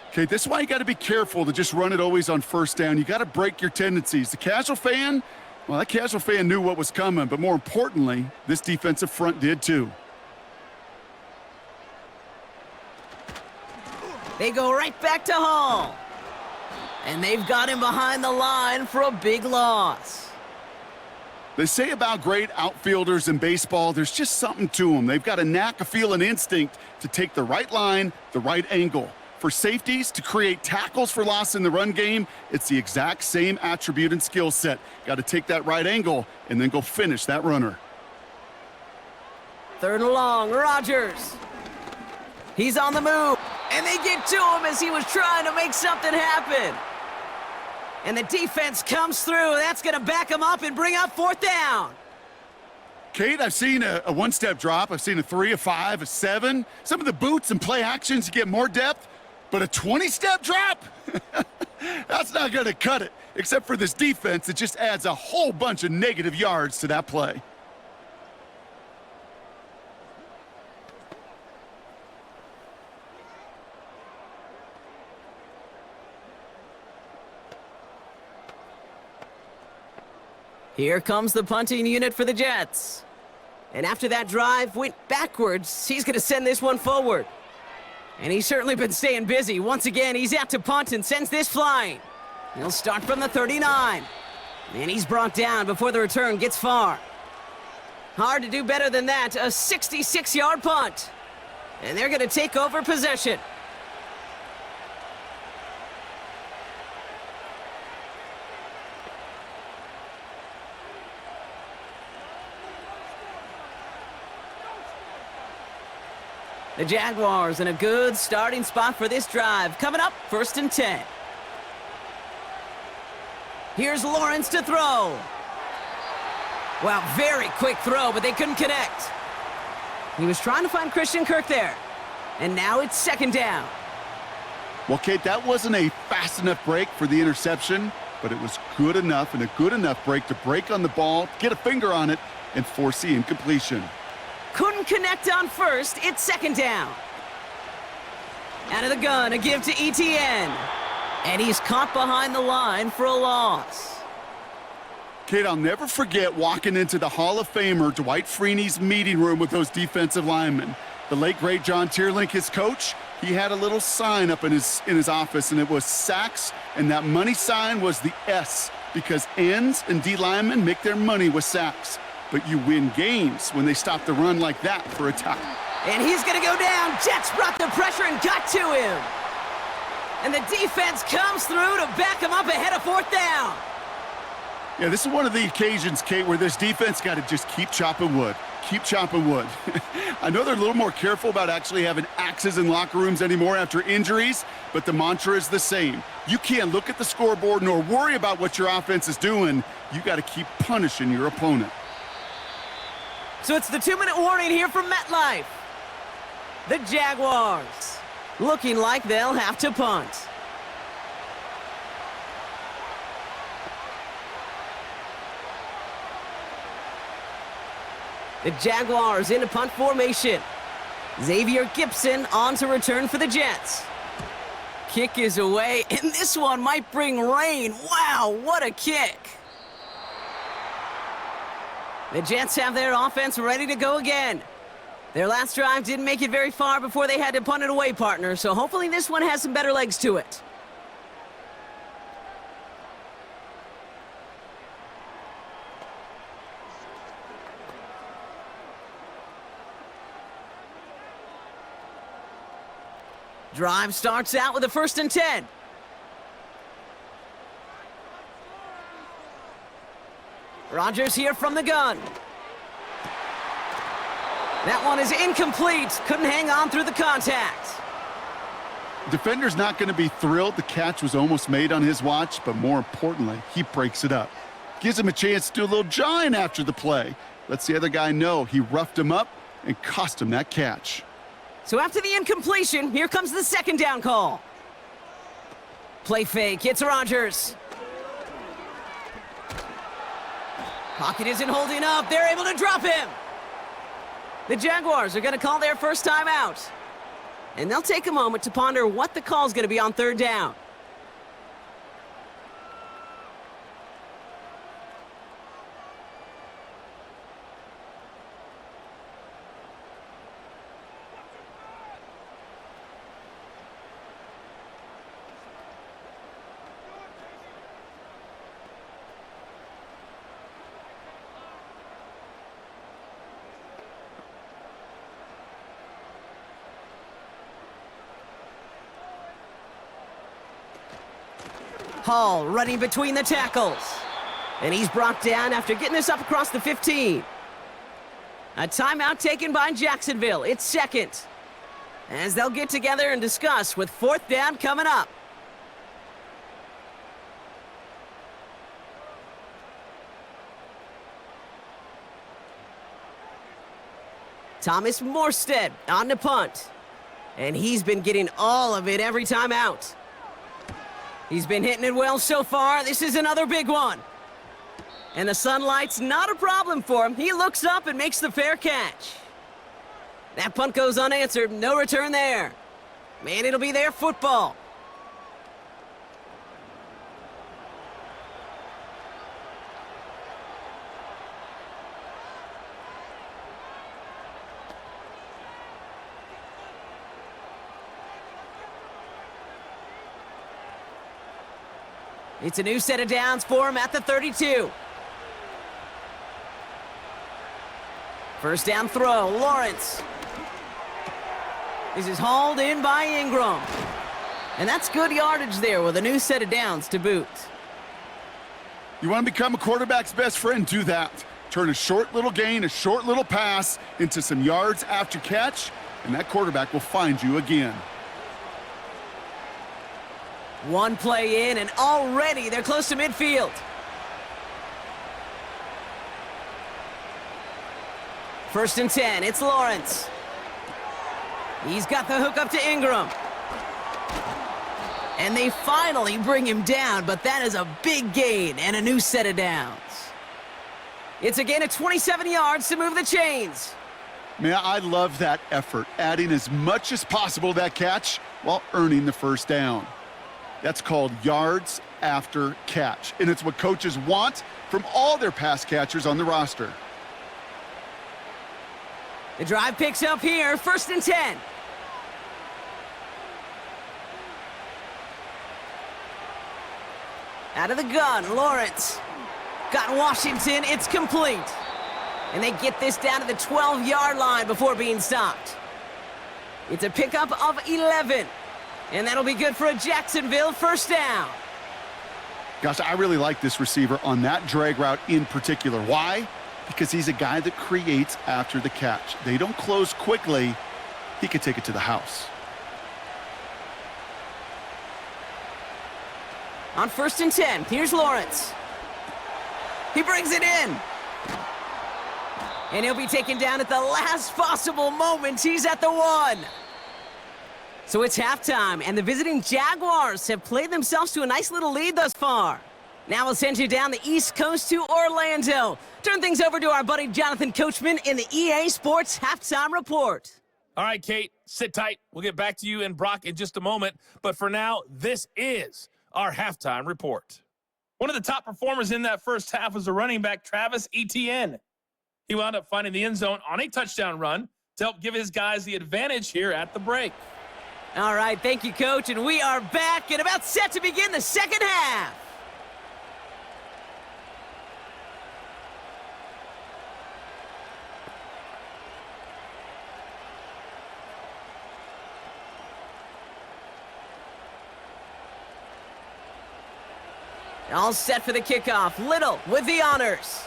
C: Okay, this is why you got to be careful to just run it always on 1st down. You got to break your tendencies. The casual fan, well, that casual fan knew what was coming, but more importantly, this defensive front did too.
B: They go right back to Hall. And they've got him behind the line for a big loss.
C: They say about great outfielders in baseball, there's just something to them. They've got a knack, a feel, an instinct to take the right line, the right angle. For safeties, to create tackles for loss in the run game, it's the exact same attribute and skill set. Got to take that right angle and then go finish that runner.
B: 3rd and long, Rodgers. He's on the move, and they get to him as he was trying to make something happen. And the defense comes through. That's going to back him up and bring up 4th down.
C: Kate, I've seen a one-step drop. I've seen a 3, a 5, a 7. Some of the boots and play actions get more depth, but a 20-step drop? That's not going to cut it, except for this defense that just adds a whole bunch of negative yards to that play.
B: Here comes the punting unit for the Jets. And after that drive went backwards, he's going to send this one forward. And he's certainly been staying busy. Once again, he's out to punt and sends this flying. He'll start from the 39. And he's brought down before the return gets far. Hard to do better than that, a 66-yard punt. And they're going to take over possession. The Jaguars in a good starting spot for this drive. Coming up, 1st and 10. Here's Lawrence to throw. Wow, very quick throw, but they couldn't connect. He was trying to find Christian Kirk there. And now it's 2nd down.
C: Well, Kate, that wasn't a fast enough break for the interception, but it was good enough and a good enough break to break on the ball, get a finger on it, and force the incompletion.
B: Couldn't connect on 1st. It's 2nd down. Out of the gun, a give to ETN. And he's caught behind the line for a loss.
C: Kate, I'll never forget walking into the Hall of Famer Dwight Freeney's meeting room with those defensive linemen. The late, great John Tierlink, his coach, he had a little sign up in his office, and it was sacks, and that money sign was the S, because ends and D linemen make their money with sacks. But you win games when they stop the run like that for a tie.
B: And he's going to go down. Jets brought the pressure and got to him. And the defense comes through to back him up ahead of 4th down.
C: Yeah, this is one of the occasions, Kate, where this defense got to just keep chopping wood. Keep chopping wood. I know they're a little more careful about actually having axes in locker rooms anymore after injuries, but the mantra is the same. You can't look at the scoreboard nor worry about what your offense is doing. You got to keep punishing your opponent.
B: So it's the 2-minute warning here from MetLife. The Jaguars looking like they'll have to punt. The Jaguars into punt formation. Xavier Gipson on to return for the Jets. Kick is away, and this one might bring rain. Wow, what a kick. The Jets have their offense ready to go again. Their last drive didn't make it very far before they had to punt it away, partner, so hopefully this one has some better legs to it. Drive starts out with a 1st and 10. Rodgers here from the gun. That one is incomplete. Couldn't hang on through the contact.
C: Defender's not going to be thrilled the catch was almost made on his watch, but more importantly, he breaks it up. Gives him a chance to do a little jawing after the play. Lets the other guy know he roughed him up and cost him that catch.
B: So after the incompletion, here comes the 2nd down call. Play fake, it's Rodgers. Pocket isn't holding up, they're able to drop him. The Jaguars are going to call their first time out. And they'll take a moment to ponder what the call is going to be on 3rd down. Hall running between the tackles. And he's brought down after getting this up across the 15. A timeout taken by Jacksonville. It's 2nd. As they'll get together and discuss with 4th down coming up. Thomas Morstead on the punt. And he's been getting all of it every time out. He's been hitting it well so far. This is another big one. And the sunlight's not a problem for him. He looks up and makes the fair catch. That punt goes unanswered. No return there. Man, it'll be their football. It's a new set of downs for him at the 32. 1st down throw, Lawrence. This is hauled in by Ingram. And that's good yardage there with a new set of downs to boot.
C: You want to become a quarterback's best friend? Do that. Turn a short little gain, a short little pass into some yards after catch, and that quarterback will find you again.
B: One play in, and already they're close to midfield. First and 10, it's Lawrence. He's got the hook up to Ingram. And they finally bring him down, but that is a big gain and a new set of downs. It's a gain of 27 yards to move the chains.
C: Man, I love that effort, adding as much as possible to that catch while earning the 1st down. That's called yards after catch, and it's what coaches want from all their pass catchers on the roster.
B: The drive picks up here, 1st and 10. Out of the gun, Lawrence. Got Washington, it's complete. And they get this down to the 12-yard line before being stopped. It's a pickup of 11. And that'll be good for a Jacksonville 1st down.
C: Gosh, I really like this receiver on that drag route in particular. Why? Because he's a guy that creates after the catch. They don't close quickly. He could take it to the house.
B: On 1st and 10, here's Lawrence. He brings it in. And he'll be taken down at the last possible moment. He's at the 1. So it's halftime, and the visiting Jaguars have played themselves to a nice little lead thus far. Now we'll send you down the East Coast to Orlando. Turn things over to our buddy Jonathan Coachman in the EA Sports Halftime Report.
D: All right, Kate, sit tight. We'll get back to you and Brock in just a moment. But for now, this is our halftime report. One of the top performers in that first half was the running back Travis Etienne. He wound up finding the end zone on a touchdown run to help give his guys the advantage here at the break.
B: All right, thank you, Coach, and we are back and about set to begin the second half. All set for the kickoff. Little with the honors.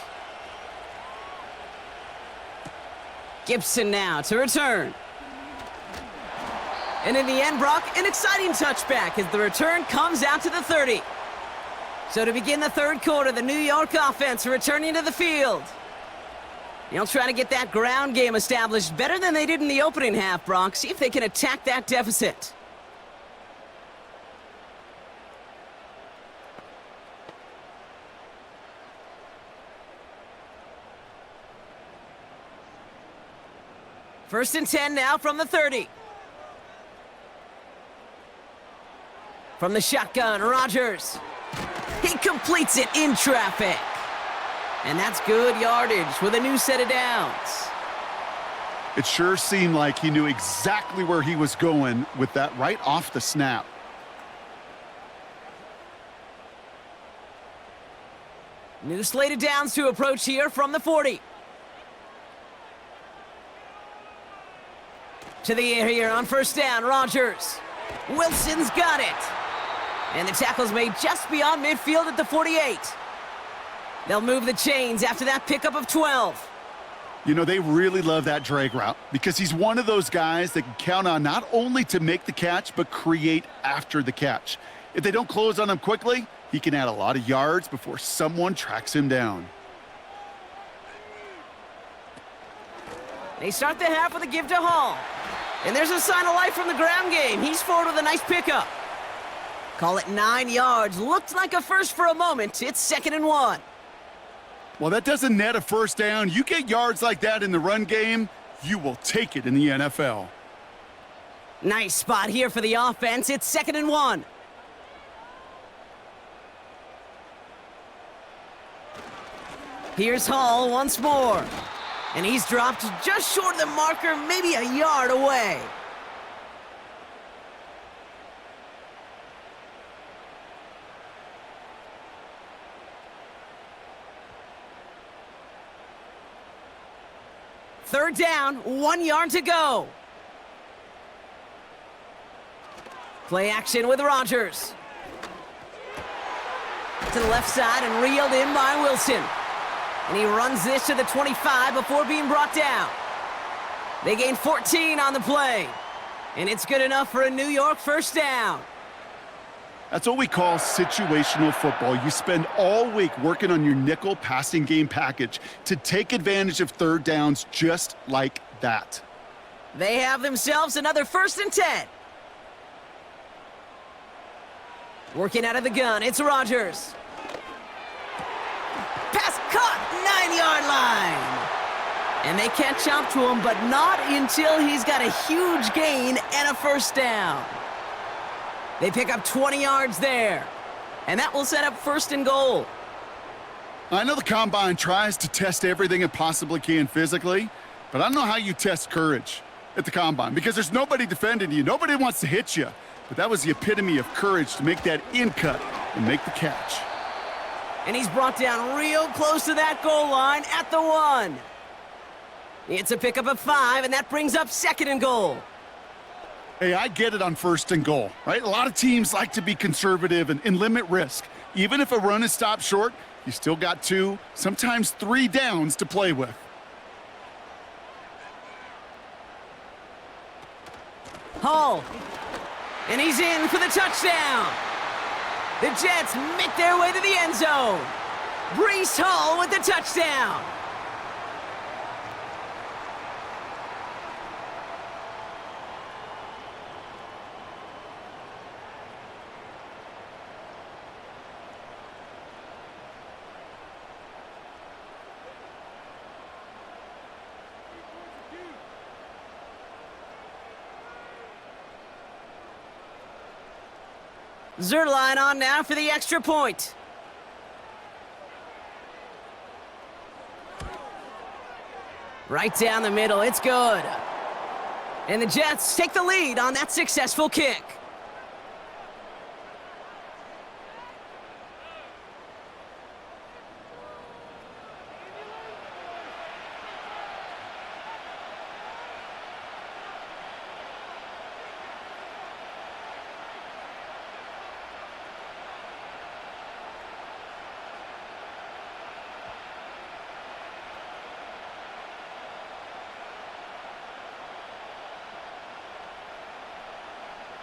B: Gibson now to return. And in the end, Brock, an exciting touchback as the return comes out to the 30. So to begin the third quarter, the New York offense returning to the field. They'll try to get that ground game established better than they did in the opening half, Brock. See if they can attack that deficit. First and 10 now from the 30. From the shotgun, Rodgers. He completes it in traffic. And that's good yardage with a new set of downs.
C: It sure seemed like he knew exactly where he was going with that right off the snap.
B: New slate of downs to approach here from the 40. To the air here on first down, Rodgers. Wilson's got it. And the tackle's made just beyond midfield at the 48. They'll move the chains after that pickup of 12.
C: You know, they really love that drag route because he's one of those guys that can count on not only to make the catch, but create after the catch. If they don't close on him quickly, he can add a lot of yards before someone tracks him down.
B: They start the half with a give to Hall. And there's a sign of life from the ground game. He's forward with a nice pickup. Call it 9 yards. Looked like a first for a moment. It's 2nd and 1.
C: Well, that doesn't net a first down. You get yards like that in the run game, you will take it in the NFL.
B: Nice spot here for the offense. It's 2nd and 1. Here's Hall once more. And he's dropped just short of the marker, maybe a yard away. Third down, 1 yard to go. Play action with Rodgers. To the left side and reeled in by Wilson. And he runs this to the 25 before being brought down. They gain 14 on the play. And it's good enough for a New York first down.
C: That's what we call situational football. You spend all week working on your nickel passing game package to take advantage of third downs just like that.
B: They have themselves another 1st and 10. Working out of the gun, it's Rodgers. Pass caught, 9-yard line. And they catch up to him, but not until he's got a huge gain and a first down. They pick up 20 yards there. And that will set up 1st and goal.
C: I know the Combine tries to test everything it possibly can physically, but I don't know how you test courage at the Combine because there's nobody defending you. Nobody wants to hit you. But that was the epitome of courage to make that in cut and make the catch.
B: And he's brought down real close to that goal line at the 1. It's a pickup of 5, and that brings up 2nd and goal.
C: Hey, I get it on 1st and goal, right? A lot of teams like to be conservative and limit risk. Even if a run is stopped short, you still got 2, sometimes 3 downs to play with.
B: Hall. And he's in for the touchdown. The Jets make their way to the end zone. Breece Hall with the touchdown. Zerline on now for the extra point. Right down the middle, it's good. And the Jets take the lead on that successful kick.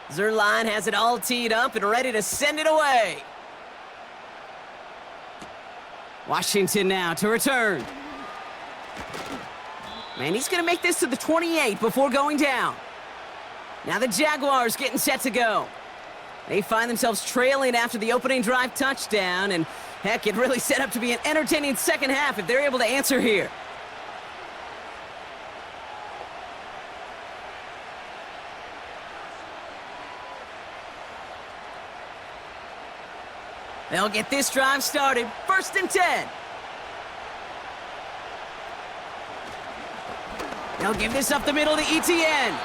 B: Zerline has it all teed up and ready to send it away. Washington now to return. Man, he's going to make this to the 28 before going down. Now the Jaguars getting set to go. They find themselves trailing after the opening drive touchdown, and heck, it really set up to be an entertaining second half if they're able to answer here. They'll get this drive started. 1st and 10. They'll give this up the middle to ETN.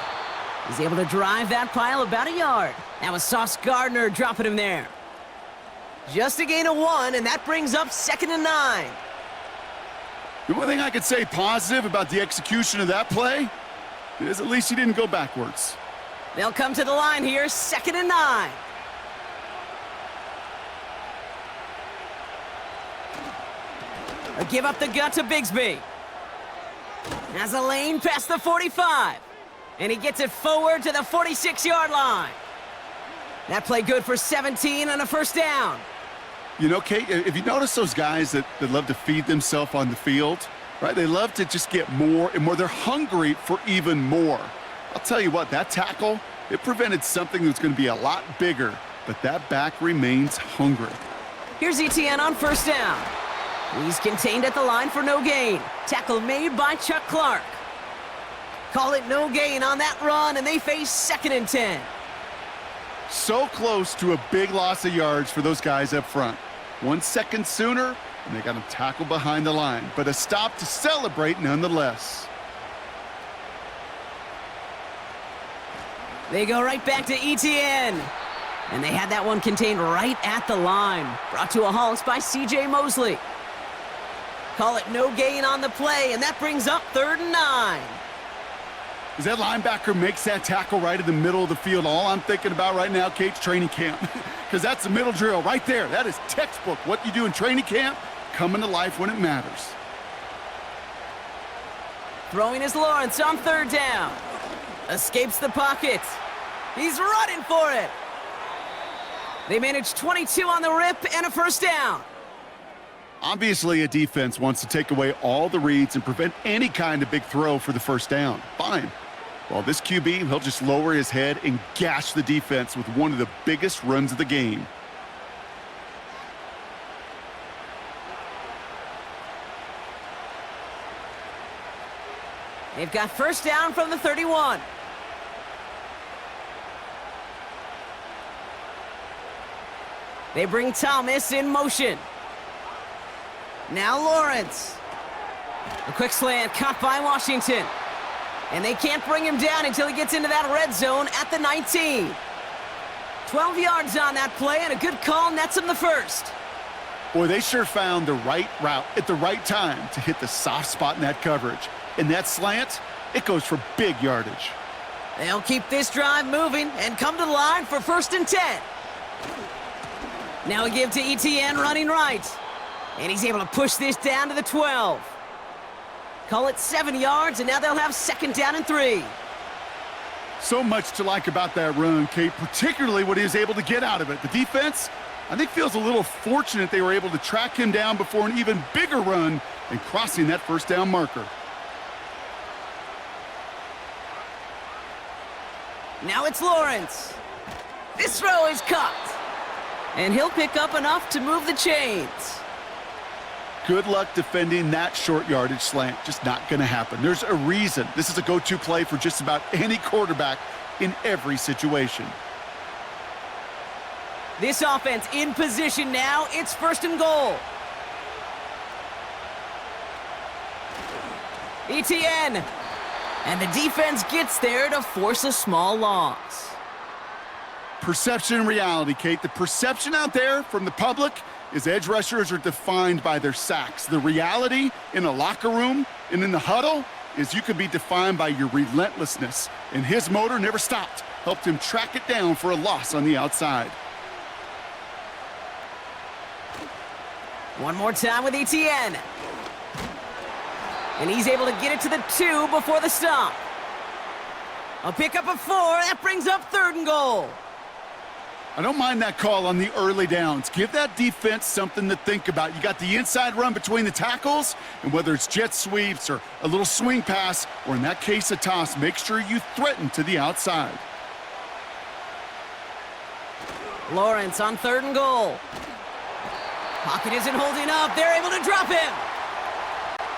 B: He's able to drive that pile about a yard. That was Sauce Gardner dropping him there. Just a gain of 1, and that brings up 2nd and 9.
C: The one thing I could say positive about the execution of that play is at least he didn't go backwards.
B: They'll come to the line here, 2nd and 9. They'll give up the gut to Bigsby. Has a lane past the 45. And he gets it forward to the 46-yard line. That play good for 17 and a 1st down.
C: You know, Kate, if you notice those guys that love to feed themselves on the field, right? They love to just get more and more. They're hungry for even more. I'll tell you what, that tackle, it prevented something that's going to be a lot bigger, but that back remains hungry.
B: Here's ETN on 1st down. He's contained at the line for no gain. Tackle made by Chuck Clark. Call it no gain on that run, and they face 2nd and 10.
C: So close to a big loss of yards for those guys up front. 1 second sooner, and they got him tackled behind the line. But a stop to celebrate nonetheless.
B: They go right back to ETN. And they had that one contained right at the line. Brought to a halt by C.J. Mosley. Call it no gain on the play, and that brings up 3rd and 9.
C: As that linebacker makes that tackle right in the middle of the field, all I'm thinking about right now, Kate's training camp. Because that's the middle drill right there. That is textbook. What you do in training camp, coming to life when it matters.
B: Throwing is Lawrence on 3rd down. Escapes the pocket. He's running for it. They manage 22 on the rip and a 1st down.
C: Obviously, a defense wants to take away all the reads and prevent any kind of big throw for the 1st down. Fine. Well, this QB, he'll just lower his head and gash the defense with one of the biggest runs of the game.
B: They've got 1st down from the 31. They bring Thomas in motion. Now Lawrence. A quick slant caught by Washington. And they can't bring him down until he gets into that red zone at the 19. 12 yards on that play, and a good call nets him the 1st.
C: Boy, they sure found the right route at the right time to hit the soft spot in that coverage. And that slant, it goes for big yardage.
B: They'll keep this drive moving and come to the line for 1st and 10. Now we give to ETN running right. And he's able to push this down to the 12. Call it 7 yards, and now they'll have 2nd down and 3.
C: So much to like about that run, Kate, particularly what he was able to get out of it. The defense, I think, feels a little fortunate they were able to track him down before an even bigger run and crossing that 1st down marker.
B: Now it's Lawrence. This throw is caught. And he'll pick up enough to move the chains.
C: Good luck defending that short yardage slant. Just not going to happen. There's a reason this is a go-to play for just about any quarterback in every situation.
B: This offense in position now. It's 1st and goal. ETN. And the defense gets there to force a small loss.
C: Perception and reality, Kate. The perception out there from the public is edge rushers are defined by their sacks. The reality in the locker room and in the huddle is you can be defined by your relentlessness. And his motor never stopped. Helped him track it down for a loss on the outside.
B: One more time with ETN. And he's able to get it to the 2 before the stop. A pickup of 4. That brings up 3rd and goal.
C: I don't mind that call on the early downs. Give that defense something to think about. You got the inside run between the tackles, and whether it's jet sweeps or a little swing pass, or in that case a toss, make sure you threaten to the outside.
B: Lawrence on 3rd and goal. Pocket isn't holding up. They're able to drop him.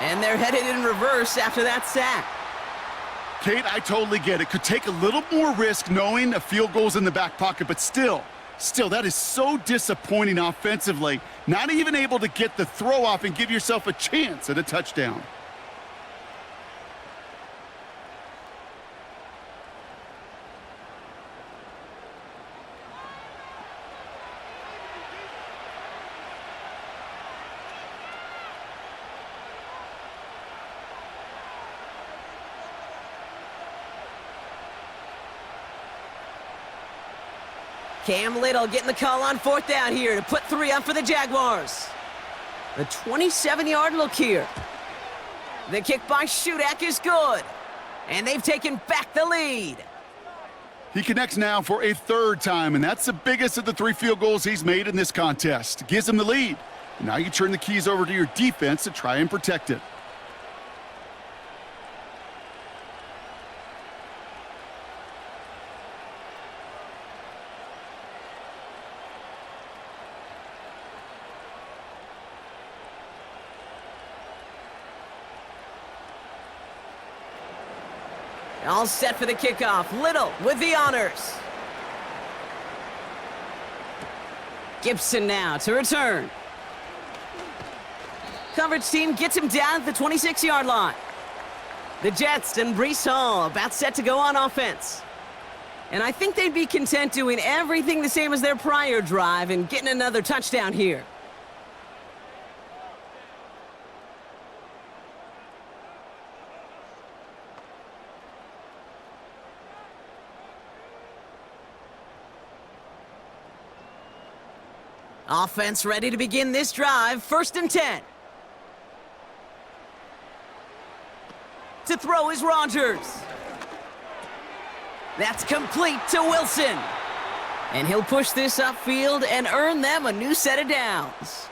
B: And they're headed in reverse after that sack.
C: Kate, I totally get it. Could take a little more risk knowing a field goal's in the back pocket, but still, that is so disappointing offensively. Not even able to get the throw off and give yourself a chance at a touchdown.
B: Cam Little getting the call on 4th down here to put 3 up for the Jaguars. The 27-yard look here. The kick by Shudak is good. And they've taken back the lead.
C: He connects now for a 3rd time, and that's the biggest of the 3 field goals he's made in this contest. Gives him the lead. And now you turn the keys over to your defense to try and protect it.
B: All set for the kickoff. Little with the honors. Gibson now to return. Coverage team gets him down at the 26-yard line. The Jets and Breece Hall about set to go on offense. And I think they'd be content doing everything the same as their prior drive and getting another touchdown here. Offense ready to begin this drive. 1st and 10. To throw is Rodgers. That's complete to Wilson. And he'll push this upfield and earn them a new set of downs.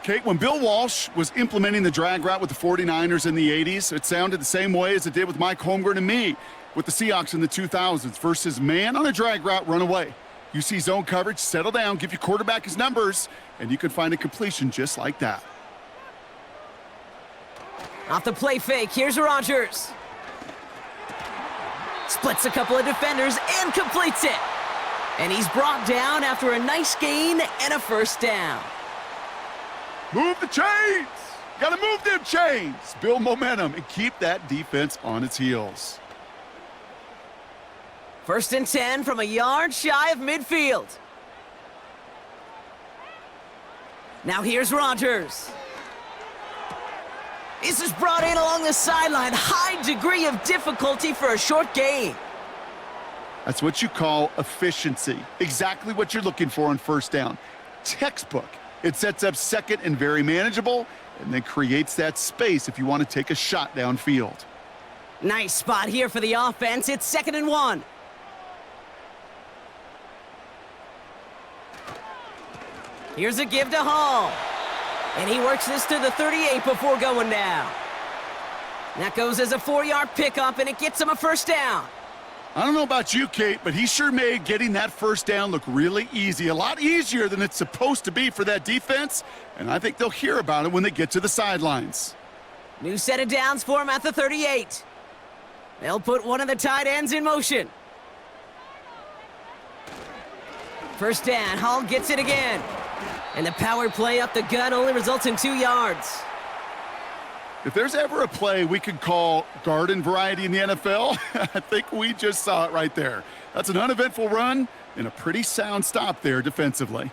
C: Kate, when Bill Walsh was implementing the drag route with the 49ers in the 80s, it sounded the same way as it did with Mike Holmgren and me with the Seahawks in the 2000s versus man on a drag route, run away. You see zone coverage, settle down, give your quarterback his numbers, and you can find a completion just like that.
B: Off the play fake, here's Rodgers. Splits a couple of defenders and completes it. And he's brought down after a nice gain and a 1st down.
C: Move the chains! Gotta move them chains! Build momentum and keep that defense on its heels.
B: 1st and 10 from a yard shy of midfield. Now here's Rodgers. This is brought in along the sideline. High degree of difficulty for a short gain.
C: That's what you call efficiency. Exactly what you're looking for on 1st down. Textbook. It sets up 2nd and very manageable, and then creates that space if you want to take a shot downfield.
B: Nice spot here for the offense. It's 2nd and 1. Here's a give to Hall. And he works this to the 38 before going down. That goes as a 4-yard pickup, and it gets him a 1st down.
C: I don't know about you, Kate, but he sure made getting that 1st down look really easy. A lot easier than it's supposed to be for that defense, and I think they'll hear about it when they get to the sidelines.
B: New set of downs for him at the 38. They'll put one of the tight ends in motion. 1st down, Hall gets it again. And the power play up the gut only results in 2 yards.
C: If there's ever a play we could call garden variety in the NFL, I think we just saw it right there. That's an uneventful run and a pretty sound stop there defensively.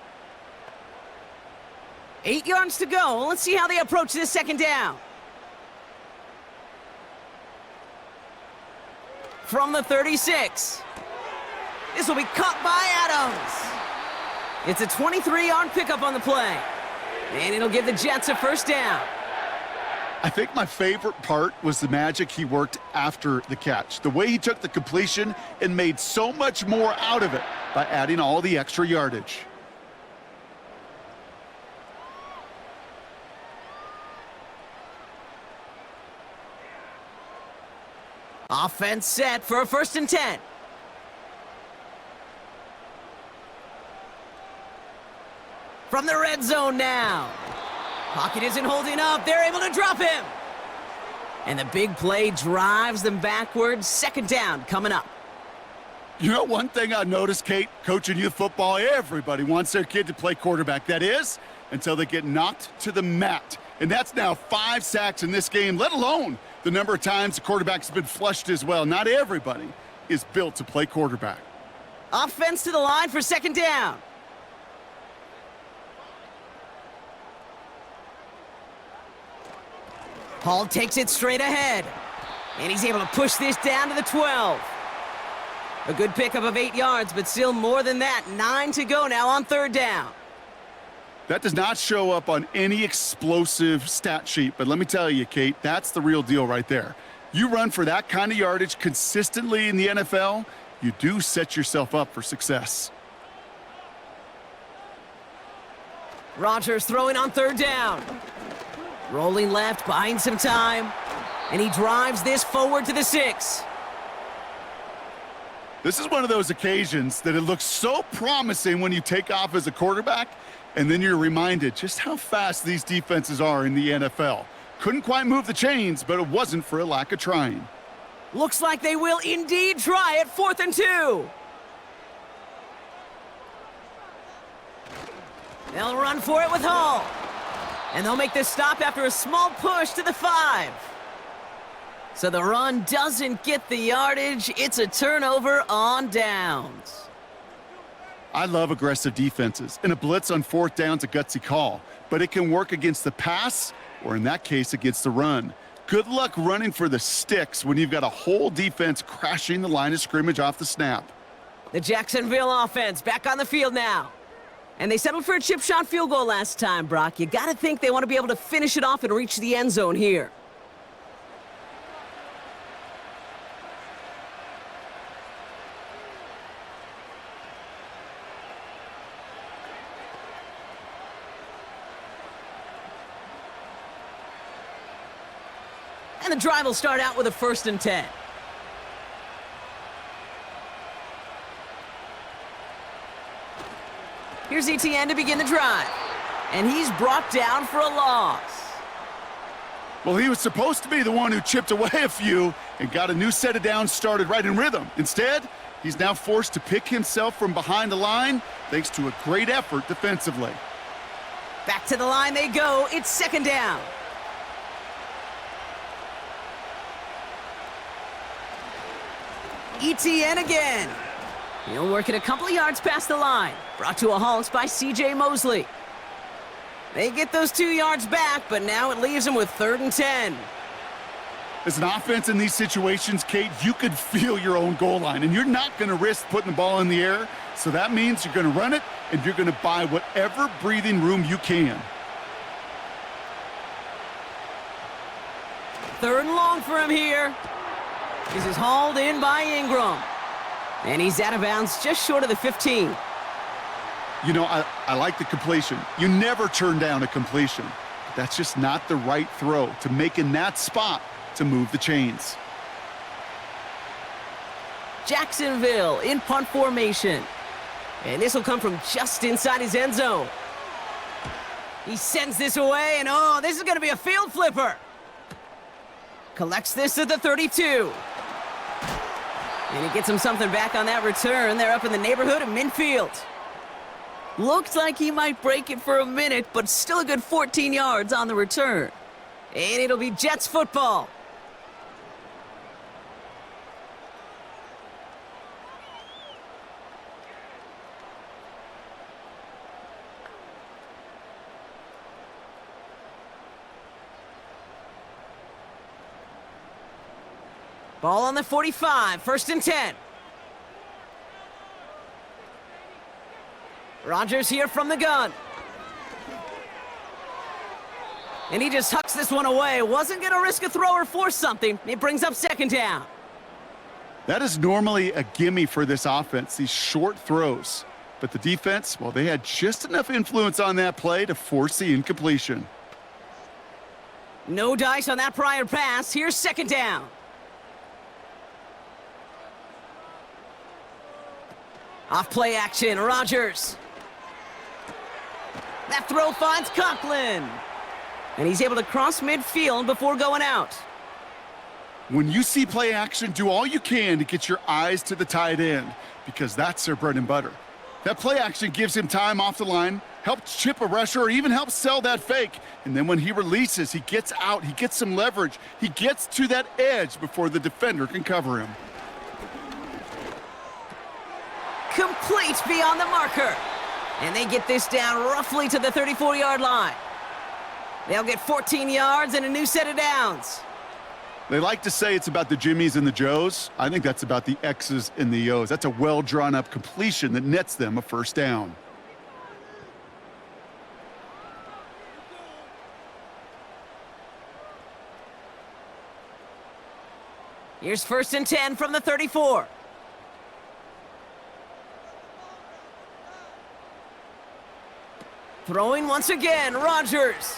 B: 8 yards to go. Let's see how they approach this 2nd down. From the 36. This will be caught by Adams. It's a 23-yard pickup on the play. And it'll give the Jets a 1st down.
C: I think my favorite part was the magic he worked after the catch. The way he took the completion and made so much more out of it by adding all the extra yardage.
B: Offense set for a 1st and 10. From the red zone now. Pocket isn't holding up. They're able to drop him. And the big play drives them backwards. 2nd down coming up.
C: You know, one thing I noticed, Kate, coaching youth football, everybody wants their kid to play quarterback. That is, until they get knocked to the mat. And that's now 5 sacks in this game, let alone the number of times the quarterback's been flushed as well. Not everybody is built to play quarterback.
B: Offense to the line for 2nd down. Hall takes it straight ahead. And he's able to push this down to the 12. A good pickup of 8 yards, but still more than that. 9 to go now on 3rd down.
C: That does not show up on any explosive stat sheet, but let me tell you, Kate, that's the real deal right there. You run for that kind of yardage consistently in the NFL, you do set yourself up for success.
B: Rodgers throwing on 3rd down. Rolling left, buying some time. And he drives this forward to the 6.
C: This is one of those occasions that it looks so promising when you take off as a quarterback, and then you're reminded just how fast these defenses are in the NFL. Couldn't quite move the chains, but it wasn't for a lack of trying.
B: Looks like they will indeed try it. 4th and 2. They'll run for it with Hall. And they'll make this stop after a small push to the 5. So the run doesn't get the yardage. It's a turnover on downs.
C: I love aggressive defenses, and a blitz on 4th down's a gutsy call, but it can work against the pass, or in that case, against the run. Good luck running for the sticks when you've got a whole defense crashing the line of scrimmage off the snap.
B: The Jacksonville offense back on the field now. And they settled for a chip shot field goal last time, Brock. You got to think they want to be able to finish it off and reach the end zone here. And the drive will start out with a 1st and 10. Here's ETN to begin the drive. And he's brought down for a loss.
C: Well, he was supposed to be the one who chipped away a few and got a new set of downs started right in rhythm. Instead, he's now forced to pick himself from behind the line thanks to a great effort defensively.
B: Back to the line they go. It's 2nd down. ETN again. He'll work it a couple of yards past the line. Brought to a halt by C.J. Mosley. They get those 2 yards back, but now it leaves them with 3rd and 10.
C: As an offense in these situations, Kate, you could feel your own goal line, and you're not going to risk putting the ball in the air, so that means you're going to run it, and you're going to buy whatever breathing room you can.
B: 3rd and long for him here. This is hauled in by Ingram. And he's out of bounds just short of the 15.
C: You know, I like the completion. You never turn down a completion. But that's just not the right throw to make in that spot to move the chains.
B: Jacksonville in punt formation. And this will come from just inside his end zone. He sends this away, and oh, this is going to be a field flipper. Collects this at the 32. And he gets him something back on that return. They're up in the neighborhood of midfield. Looks like he might break it for a minute, but still a good 14 yards on the return. And it'll be Jets football. Ball on the 45, 1st and 10. Rodgers here from the gun. And he just hucks this one away. Wasn't going to risk a throw or force something. It brings up second down.
C: That is normally a gimme for this offense, these short throws. But the defense, well, they had just enough influence on that play to force the incompletion.
B: No dice on that prior pass. Here's second down. Off play action, Rodgers. That throw finds Conklin. And he's able to cross midfield before going out.
C: When you see play action, do all you can to get your eyes to the tight end, because that's their bread and butter. That play action gives him time off the line, helps chip a rusher, or even helps sell that fake. And then when he releases, he gets out, he gets some leverage. He gets to that edge before the defender can cover him.
B: Complete beyond the marker. And they get this down roughly to the 34-yard line. They'll get 14 yards and a new set of downs.
C: They like to say it's about the Jimmies and the Joes. I think that's about the X's and the O's. That's a well-drawn-up completion that nets them a first down.
B: Here's 1st and 10 from the 34. Throwing once again, Rodgers.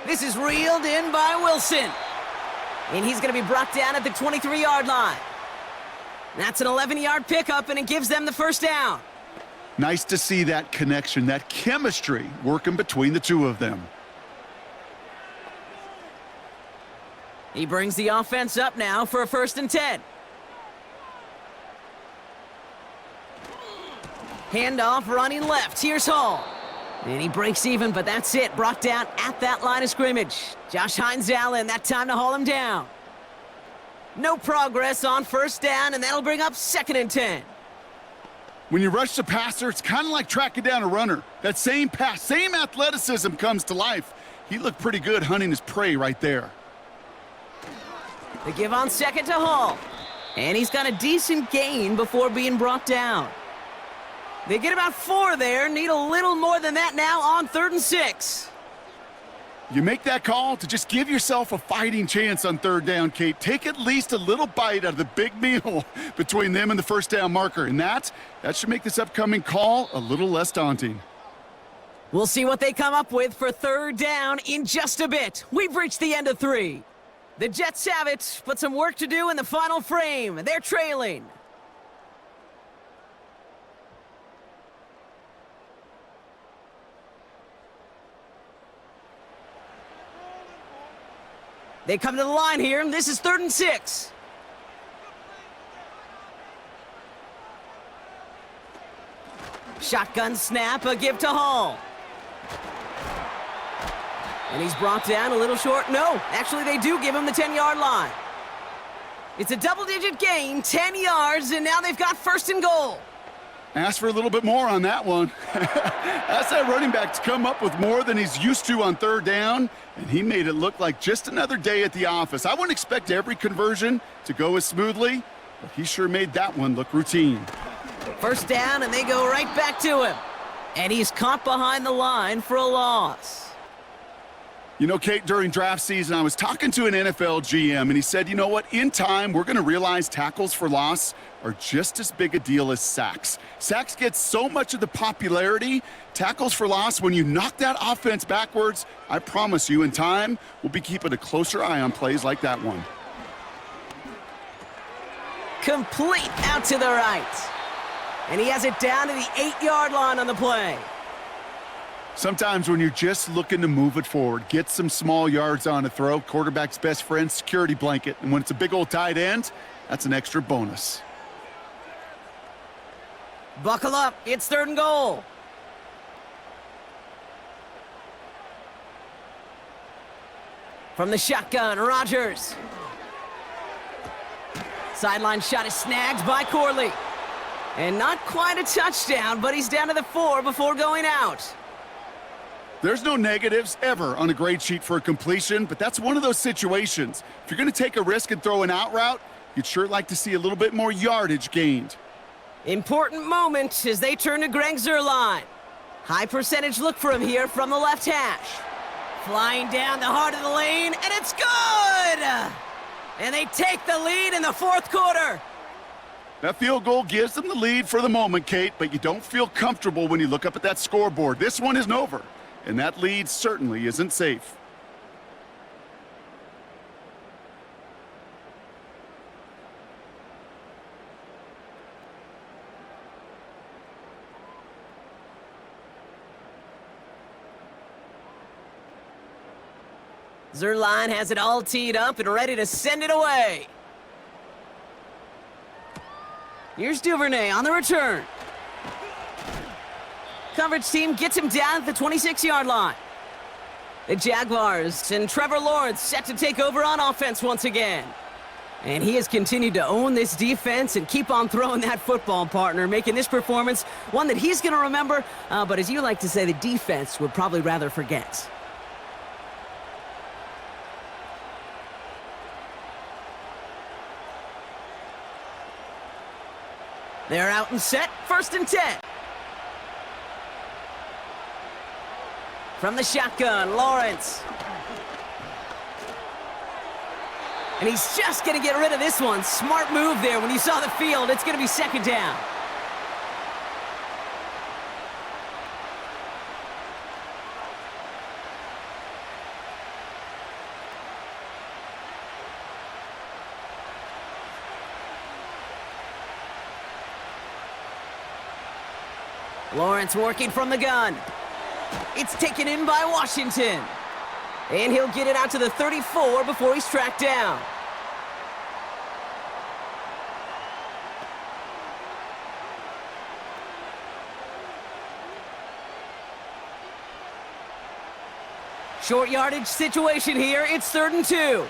B: This is reeled in by Wilson. And he's going to be brought down at the 23-yard line. That's an 11-yard pickup, and it gives them the first down.
C: Nice to see that connection, that chemistry working between the two of them.
B: He brings the offense up now for a 1st and 10. Handoff running left. Here's Hall. And he breaks even, but that's it. Brought down at that line of scrimmage. Josh Hines-Allen, that time to haul him down. No progress on 1st down, and that'll bring up 2nd and 10.
C: When you rush the passer, it's kind of like tracking down a runner. That same pass, same athleticism comes to life. He looked pretty good hunting his prey right there.
B: They give on 2nd to Hall. And he's got a decent gain before being brought down. They get about 4 there, need a little more than that now on 3rd and 6.
C: You make that call to just give yourself a fighting chance on 3rd down, Kate. Take at least a little bite out of the big meal between them and the 1st down marker. And that should make this upcoming call a little less daunting.
B: We'll see what they come up with for 3rd down in just a bit. We've reached the end of 3. The Jets have it, but some work to do in the final frame. They're trailing. They come to the line here, and this is 3rd and 6. Shotgun snap, a give to Hall. And he's brought down a little short. No, actually they do give him the 10-yard line. It's a double-digit gain, 10 yards, and now they've got 1st and goal.
C: Ask for a little bit more on that one. Ask that running back to come up with more than he's used to on 3rd down, and he made it look like just another day at the office. I wouldn't expect every conversion to go as smoothly, but he sure made that one look routine.
B: 1st down, and they go right back to him. And he's caught behind the line for a loss.
C: You know, Kate, during draft season, I was talking to an NFL GM, and he said, you know what, in time, we're going to realize tackles for loss are just as big a deal as sacks. Sacks get so much of the popularity. Tackles for loss, when you knock that offense backwards, I promise you, in time, we'll be keeping a closer eye on plays like that one.
B: Complete out to the right. And he has it down to the 8-yard line on the play.
C: Sometimes when you're just looking to move it forward, get some small yards on a throw, quarterback's best friend, security blanket. And when it's a big old tight end, that's an extra bonus.
B: Buckle up, it's 3rd and goal. From the shotgun, Rodgers. Sideline shot is snagged by Corley. And not quite a touchdown, but he's down to the 4 before going out.
C: There's no negatives ever on a grade sheet for a completion, but that's one of those situations. If you're going to take a risk and throw an out route, you'd sure like to see a little bit more yardage gained.
B: Important moment as they turn to Greg Zuerlein. High percentage look for him here from the left hash. Flying down the heart of the lane, and it's good! And they take the lead in the fourth quarter.
C: That field goal gives them the lead for the moment, Kate, but you don't feel comfortable when you look up at that scoreboard. This one isn't over, and that lead certainly isn't safe.
B: Zerline has it all teed up and ready to send it away. Here's Duvernay on the return. Coverage team gets him down at the 26-yard line. The Jaguars and Trevor Lawrence set to take over on offense once again. And he has continued to own this defense and keep on throwing that football, partner, making this performance one that he's going to remember, but as you like to say, the defense would probably rather forget. They're out and set, 1st and 10. From the shotgun, Lawrence. And he's just going to get rid of this one. Smart move there. When you saw the field, it's going to be 2nd down. Lawrence working from the gun. It's taken in by Washington. And he'll get it out to the 34 before he's tracked down. Short yardage situation here. It's 3rd and 2.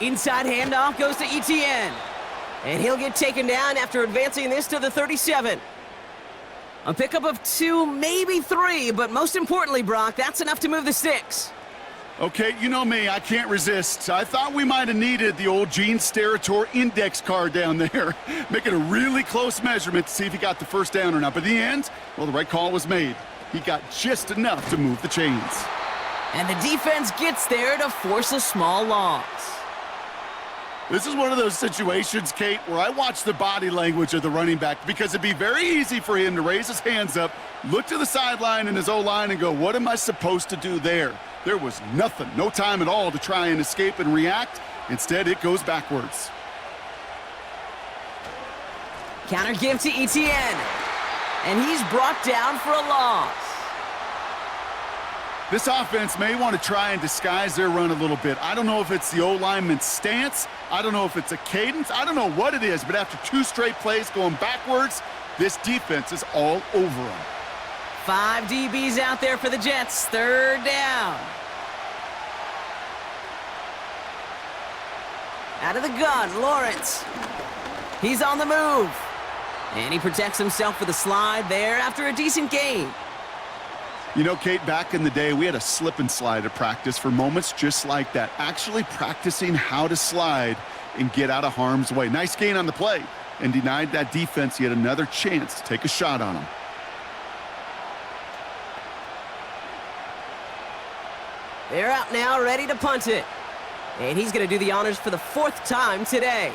B: Inside handoff goes to ETN. And he'll get taken down after advancing this to the 37. A pickup of 2, maybe 3, but most importantly, Brock, that's enough to move the sticks.
C: Okay, you know me, I can't resist. I thought we might have needed the old Gene Steratore index card down there, making a really close measurement to see if he got the first down or not. But in the end, well, the right call was made. He got just enough to move the chains.
B: And the defense gets there to force a small loss.
C: This is one of those situations, Kate, where I watch the body language of the running back because it'd be very easy for him to raise his hands up, look to the sideline in his O-line and go, what am I supposed to do there? There was nothing, no time at all to try and escape and react. Instead, it goes backwards.
B: Counter give to ETN. And he's brought down for a loss.
C: This offense may want to try and disguise their run a little bit. I don't know if it's the O-lineman's stance. I don't know if it's a cadence. I don't know what it is, but after 2 straight plays going backwards, this defense is all over them.
B: 5 DBs out there for the Jets. 3rd down. Out of the gun, Lawrence. He's on the move. And he protects himself with a slide there after a decent gain.
C: You know, Kate, back in the day, we had a slip and slide at practice for moments just like that. Actually practicing how to slide and get out of harm's way. Nice gain on the play and denied that defense yet another chance to take a shot on him.
B: They're out now, ready to punt it. And he's going to do the honors for the 4th time today.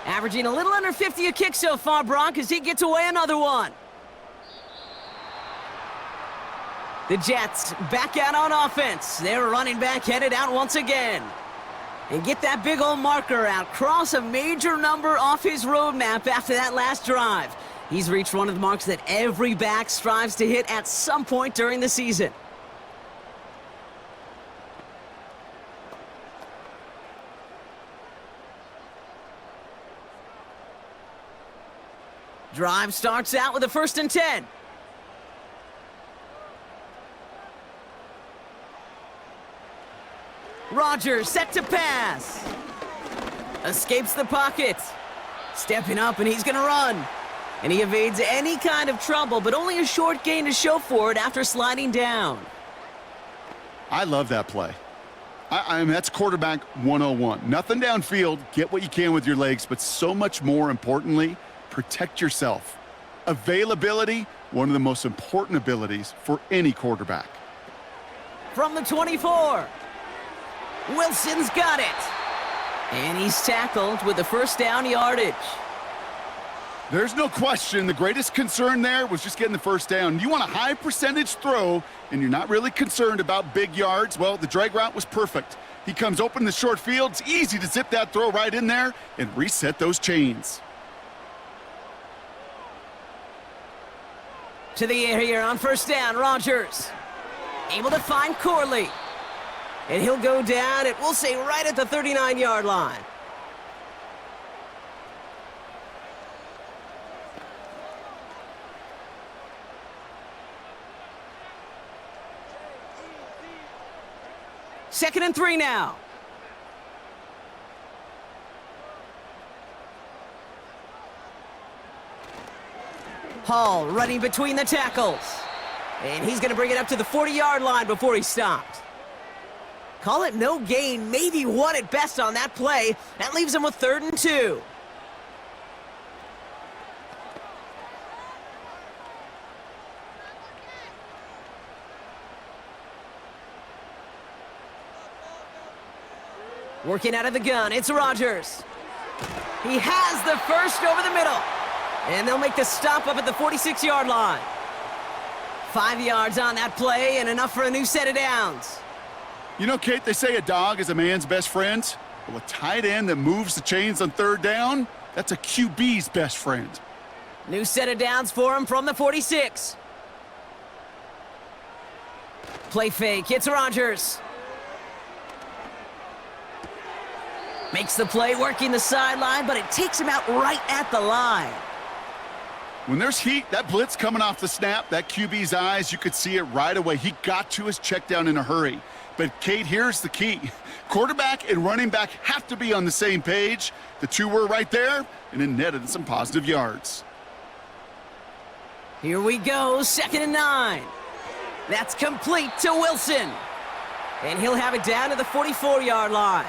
B: Averaging a little under 50 a kick so far, Brock, as he gets away another one. The Jets back out on offense. Their running back headed out once again. And get that big old marker out. Cross a major number off his roadmap after that last drive. He's reached one of the marks that every back strives to hit at some point during the season. Drive starts out with a 1st and 10. Rodgers set to pass. Escapes the pocket. Stepping up, and he's going to run. And he evades any kind of trouble, but only a short gain to show for it after sliding down.
C: I love that play. I mean, that's quarterback 101. Nothing downfield. Get what you can with your legs, but so much more importantly, protect yourself. Availability, one of the most important abilities for any quarterback.
B: From the 24. Wilson's got it. And he's tackled with the first down yardage.
C: There's no question the greatest concern there was just getting the first down. You want a high percentage throw, and you're not really concerned about big yards. Well, the drag route was perfect. He comes open in the short field. It's easy to zip that throw right in there and reset those chains.
B: To the air here on first down, Rodgers. Able to find Corley. And he'll go down, and we'll say right at the 39-yard line. Second and 3 now. Hall running between the tackles. And he's going to bring it up to the 40-yard line before he stopped. Call it no gain, maybe one at best on that play. That leaves him with 3rd and 2. Working out of the gun, it's Rodgers. He has the first over the middle. And they'll make the stop up at the 46-yard line. 5 yards on that play and enough for a new set of downs.
C: You know, Kate, they say a dog is a man's best friend. Well, a tight end that moves the chains on 3rd down, that's a QB's best friend.
B: New set of downs for him from the 46. Play fake, it's Rodgers. Makes the play, working the sideline, but it takes him out right at the line.
C: When there's heat, that blitz coming off the snap, that QB's eyes, you could see it right away. He got to his check down in a hurry. But, Kate, here's the key. Quarterback and running back have to be on the same page. The two were right there, and it netted some positive yards.
B: Here we go, 2nd and 9. That's complete to Wilson. And he'll have it down to the 44-yard line.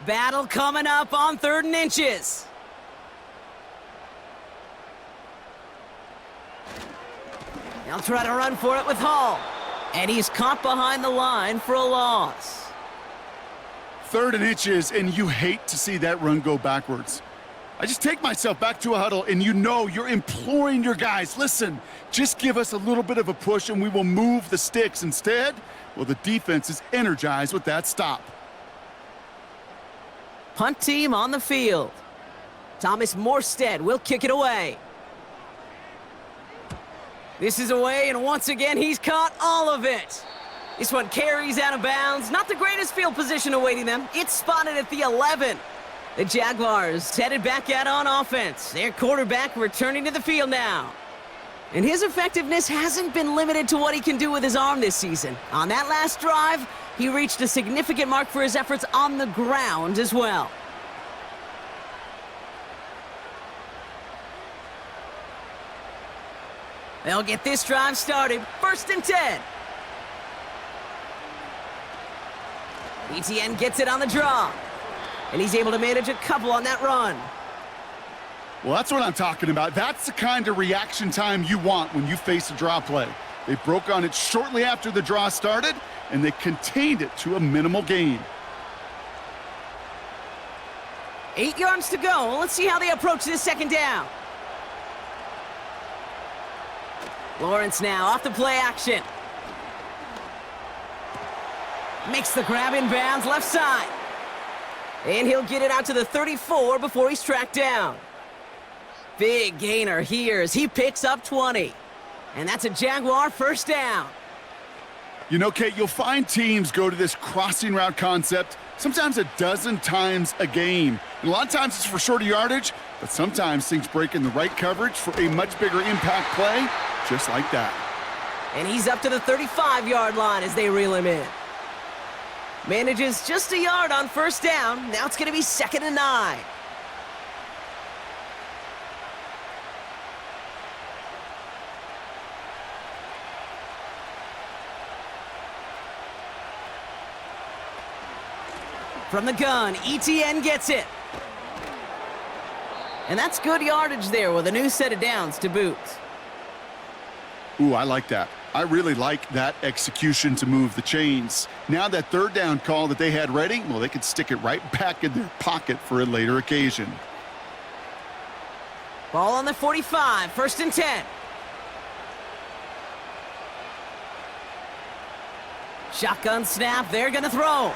B: Battle coming up on 3rd and inches. They'll try to run for it with Hall. And he's caught behind the line for a loss.
C: 3rd and inches, and you hate to see that run go backwards. I just take myself back to a huddle, and you know you're imploring your guys, listen, just give us a little bit of a push and we will move the sticks. Instead, well, the defense is energized with that stop.
B: Punt team on the field. Thomas Morstead will kick it away. This is away, and once again, he's caught all of it. This one carries out of bounds. Not the greatest field position awaiting them. It's spotted at the 11. The Jaguars headed back out on offense. Their quarterback returning to the field now. And his effectiveness hasn't been limited to what he can do with his arm this season. On that last drive, he reached a significant mark for his efforts on the ground as well. They'll get this drive started. 1st and 10. ETN gets it on the draw. And he's able to manage a couple on that run.
C: Well, that's what I'm talking about. That's the kind of reaction time you want when you face a draw play. They broke on it shortly after the draw started, and they contained it to a minimal gain.
B: 8 yards to go. Let's see how they approach this 2nd down. Lawrence now off the play action. Makes the grab in bounds left side. And he'll get it out to the 34 before he's tracked down. Big gainer here as he picks up 20. And that's a Jaguar 1st down.
C: You know, Kate, you'll find teams go to this crossing route concept sometimes a dozen times a game. And a lot of times it's for shorter yardage, but sometimes things break in the right coverage for a much bigger impact play, just like that.
B: And he's up to the 35-yard line as they reel him in. Manages just a yard on 1st down. Now it's going to be 2nd and 9. From the gun, ETN gets it. And that's good yardage there with a new set of downs to boot.
C: Ooh, I like that. I really like that execution to move the chains. Now that third down call that they had ready, well, they could stick it right back in their pocket for a later occasion.
B: Ball on the 45, 1st and 10. Shotgun snap, they're gonna throw.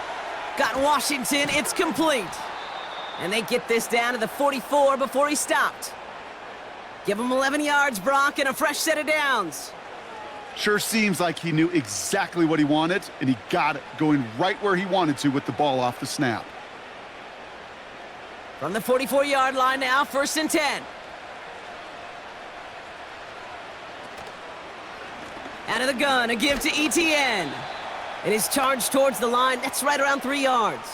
B: Got Washington, it's complete. And they get this down to the 44 before he stopped. Give him 11 yards, Brock, and a fresh set of downs.
C: Sure seems like he knew exactly what he wanted, and he got it, going right where he wanted to with the ball off the snap.
B: From the 44-yard line now, 1st and 10. Out of the gun, a give to ETN. And his charge towards the line, that's right around 3 yards.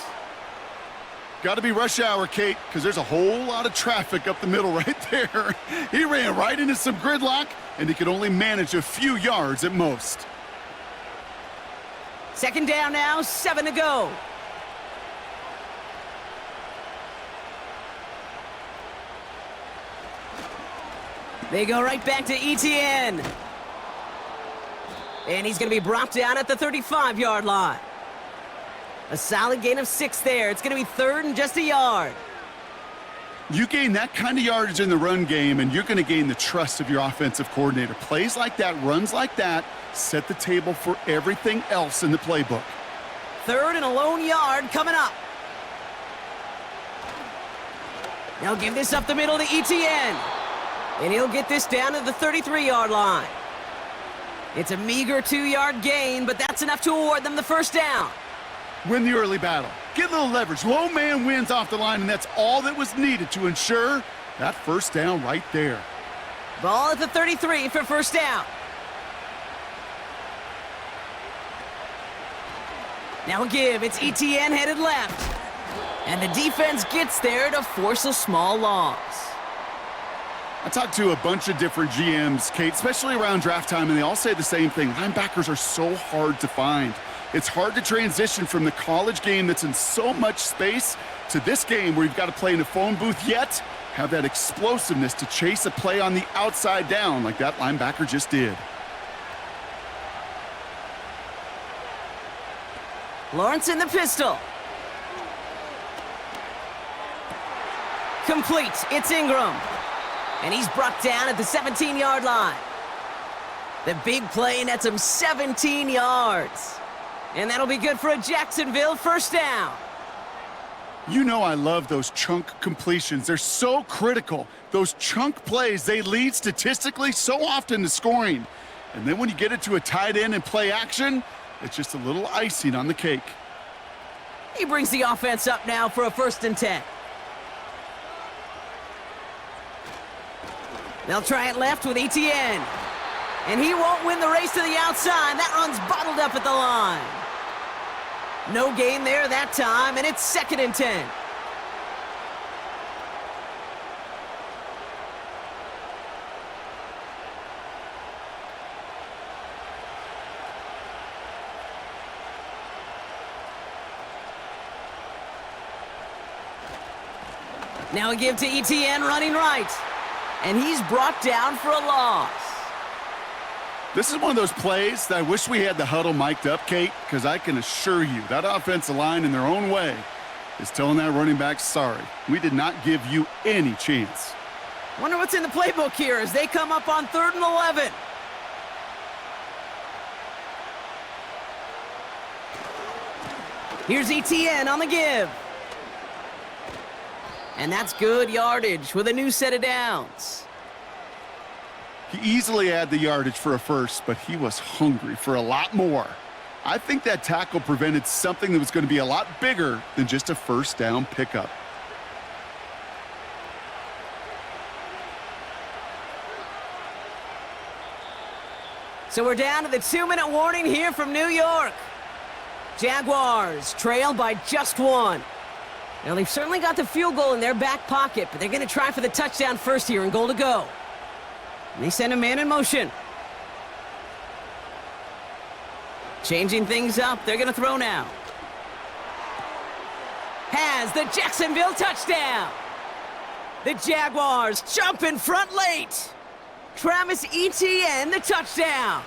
C: Got to be rush hour, Kate, because there's a whole lot of traffic up the middle right there. He ran right into some gridlock, and he could only manage a few yards at most.
B: 2nd down now, 7 to go. They go right back to ETN. And he's going to be brought down at the 35-yard line. A solid gain of 6 there. It's going to be 3rd and just a yard.
C: You gain that kind of yardage in the run game, and you're going to gain the trust of your offensive coordinator. Plays like that, runs like that, set the table for everything else in the playbook.
B: 3rd and a lone yard coming up. Now give this up the middle to ETN. And he'll get this down to the 33-yard line. It's a meager 2-yard gain, but that's enough to award them the 1st down.
C: Win the early battle. Get a little leverage. Low man wins off the line, and that's all that was needed to ensure that 1st down right there.
B: Ball at the 33 for 1st down. Now a give. It's ETN headed left. And the defense gets there to force a small loss.
C: I talked to a bunch of different GMs, Kate, especially around draft time, and they all say the same thing. Linebackers are so hard to find. It's hard to transition from the college game that's in so much space to this game where you've got to play in a phone booth, yet have that explosiveness to chase a play on the outside down like that linebacker just did.
B: Lawrence in the pistol. Complete. It's Ingram. And he's brought down at the 17-yard line. The big play nets him 17 yards. And that'll be good for a Jacksonville 1st down.
C: You know I love those chunk completions. They're so critical. Those chunk plays, they lead statistically so often to scoring. And then when you get it to a tight end and play action, it's just a little icing on the cake.
B: He brings the offense up now for a 1st and 10. They'll try it left with ETN. And he won't win the race to the outside. That run's bottled up at the line. No gain there that time, and it's 2nd and 10. Now a give to ETN running right. And he's brought down for a loss.
C: This is one of those plays that I wish we had the huddle mic'd up, Kate, because I can assure you that offensive line in their own way is telling that running back, sorry, we did not give you any chance.
B: Wonder what's in the playbook here as they come up on 3rd and 11. Here's ETN on the give. And that's good yardage with a new set of downs.
C: He easily had the yardage for a 1st, but he was hungry for a lot more. I think that tackle prevented something that was going to be a lot bigger than just a 1st down pickup.
B: So we're down to the 2-minute warning here from New York. Jaguars trail by just 1. Now, they've certainly got the field goal in their back pocket, but they're going to try for the touchdown first here and goal to go. And they send a man in motion. Changing things up. They're going to throw now. has the Jacksonville touchdown. The Jaguars jump in front late. Travis Etienne, the touchdown.